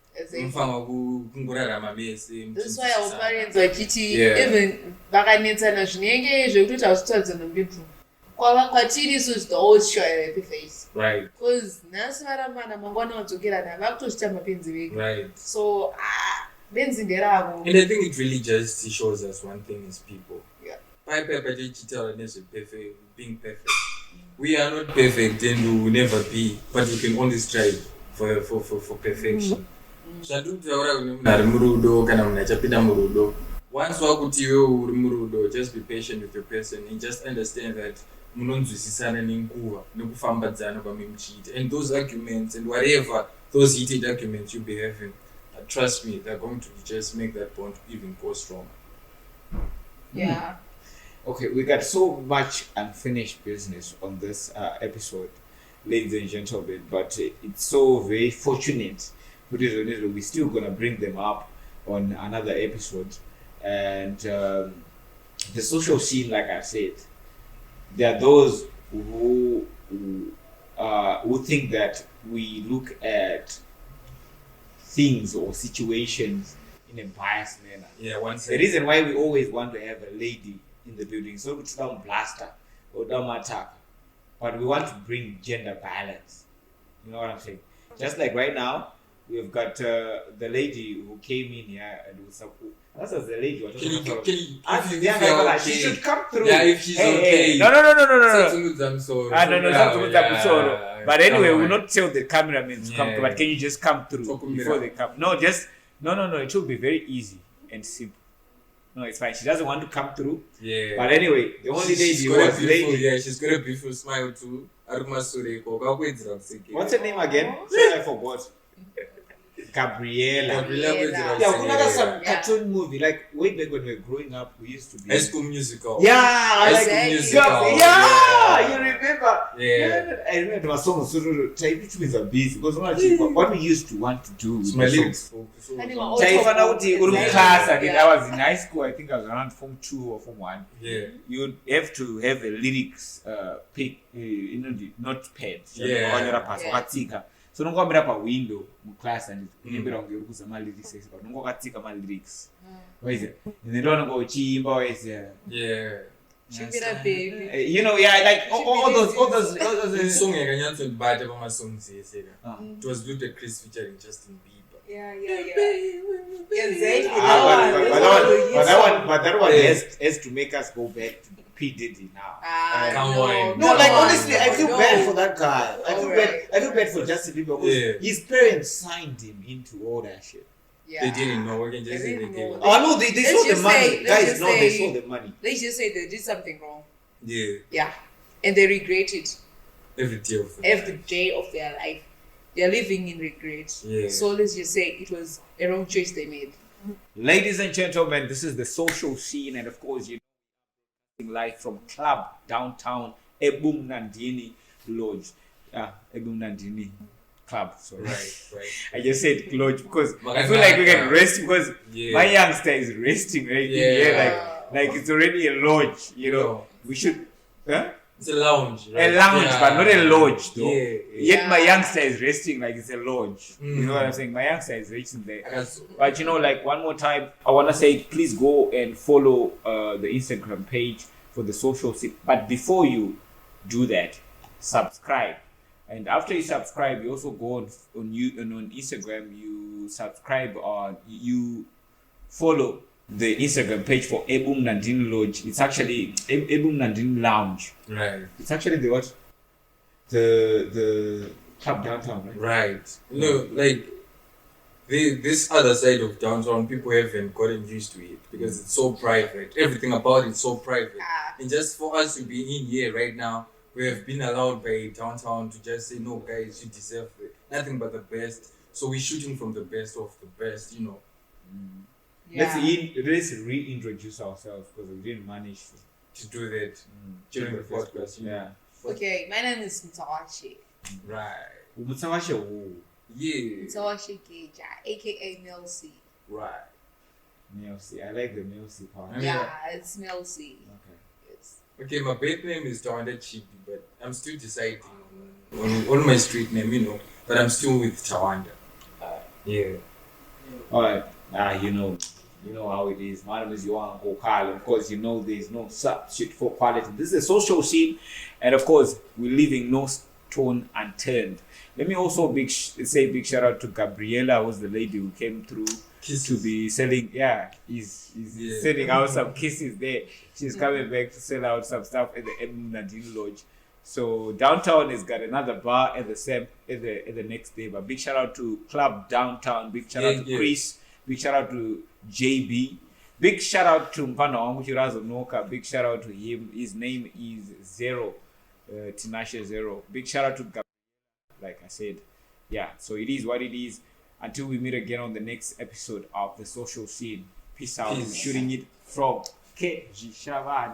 Mfama kungorarama mese. That's why our parents vachiti even vakanetsana zvinenge zvekuti hazvitadzana bedroom. Kwatiri so the old show happy face. Right. Because nasi varambana mangwana vadzokerana vakutozvita mapenzi vega. Right. So benzi ndirako. And I think it really just shows us one thing as people. Yeah. Being perfect. We are not perfect and we will never be, but we can only strive for perfection. Once wakuti wewe uri murudo, just be patient with your person and just understand that munonzwisisana nenguva nekufambadzana kwamuchiita. And those arguments and whatever those heated arguments you be having, trust me, they're going to just make that bond even go stronger. Yeah. Okay, we got so much unfinished business on this episode, ladies and gentlemen, but it's so very fortunate. We're still going to bring them up on another episode. And the social scene, like I said, there are those who think that we look at things or situations in a biased manner. Yeah, the reason why we always want to have a lady in the building, so it's down blaster or down attack, but we want to bring gender balance. You know what I'm saying? Just like right now, we've got the lady who came in here and was support. That's the lady. She should come through. Yeah, if she's okay. No. No. But anyway, we'll not tell the cameramen to come through. But can you just come through before they come? No. It will be very easy and simple. No, it's fine. She doesn't want to come through. Yeah. But anyway, the only lady was lady. Yeah, she's got a beautiful smile too. What's her name again? Sorry, I forgot. Gabriela. Gabriela. Yeah, we got some cartoon movie. Like way back when we were growing up, we used to be. High School Musical. Yeah, High School Exactly. Musical. Yeah, you remember? Yeah. I remember my song which means a busy because what we used to want to do with It's my the lyrics. songs. Animal Taifana auto- uthi uri Exactly. class and Yeah. I was in high school. I think I was around Form 2 or Form 1. Yeah. You'd have to have a lyrics pick, the notepad. Yeah. So nongomira pa window mu class and imbira ngiri kuzama lyrics but nongokatika ma lyrics. Waize. Ndinoona ngochimba waize. Yeah. Chipira baby. You know, yeah, like all those This song yakanyatso ndibata pama songs yese. Uh-huh. It was Ludacris featuring Justin Bieber. Yeah. Exactly. But that one Yeah. has to make us go back to P Diddy now. Come no, on. No, like come on, honestly, I feel no. bad for that guy. I Alright. feel bad for Justin Bieber because Yeah. his parents signed him into all that shit. Yeah. They didn't know. We can just They say they didn't gave know. up. Oh no, they Let's saw the just money. say- let's Guys, just no, they say- saw the money. Let's just say they did something wrong. Yeah. Yeah. And they regret it Every day of the every night. day of their life. They're living in regret. Yeah. So let's just say it was a wrong choice they made. Ladies and gentlemen, this is the social scene, and of course, you know, live from Club Downtown Ebum Nandini Lodge. Ebum Nandini Club. Sorry. Right. I just said lodge because I Magazine. feel like we can rest because Yeah. my youngster is resting right Yeah. here, like it's already a lodge. You know, Yeah. we should. Huh? It's a lounge. Right? A lounge, Yeah. but not a lodge, though. Yeah. Yet my Yeah. youngster is resting like it's a lodge. You know what I'm saying? My youngster is resting there. But you know, like one more time, I wanna say, please go and follow the Instagram page for the social scene. But before you do that, subscribe. And after you subscribe, you also go on Instagram. You subscribe or you follow the Instagram page for Ebum Nandini Lodge. It's actually Ebum Nandini Lounge. Right. It's actually the what? The club downtown, right? Right. No, like this other side of downtown, people haven't gotten used to it because it's so private. Everything about it's so private. And just for us to be in here right now, we have been allowed by downtown to just say, no, guys, you deserve nothing but the best. So we're shooting from the best of the best, you know. Let's reintroduce ourselves because we didn't manage To do that during the podcast. You know. Yeah. Okay, my name is Mutsawashe. Right. Mutsawashe, Yeah. Mutsawashe Gijaz, aka Melcy. Right. Melcy. I like the Melcy part. Yeah. It's Melcy. Okay. Yes. Okay, my birth name is Tawanda Chibi, but I'm still deciding on my street name, you know. But I'm still with Tawanda. Yeah. All right. You know how it is. My name is Yohan Kokal. Of course, you know there's no substitute for quality. This is a social scene, and of course, we're leaving no stone unturned. Let me also say big shout out to Gabriela, who's the lady who came through to be selling. Yeah, he's selling out some kisses there. She's coming back to sell out some stuff at the M Nadine Lodge. So downtown has got another bar at the next day. But big shout out to Club Downtown. Big shout out to Chris. Big shout out to JB. Big shout out to Mfano wangu Chirazo Noka. Big shout out to him. His name is Zero. Tinashe Zero. Big shout out to Gabriela, like I said. Yeah, so it is what it is. Until we meet again on the next episode of The Social Scene. Peace out. Peace. Shooting it from KG Shavani.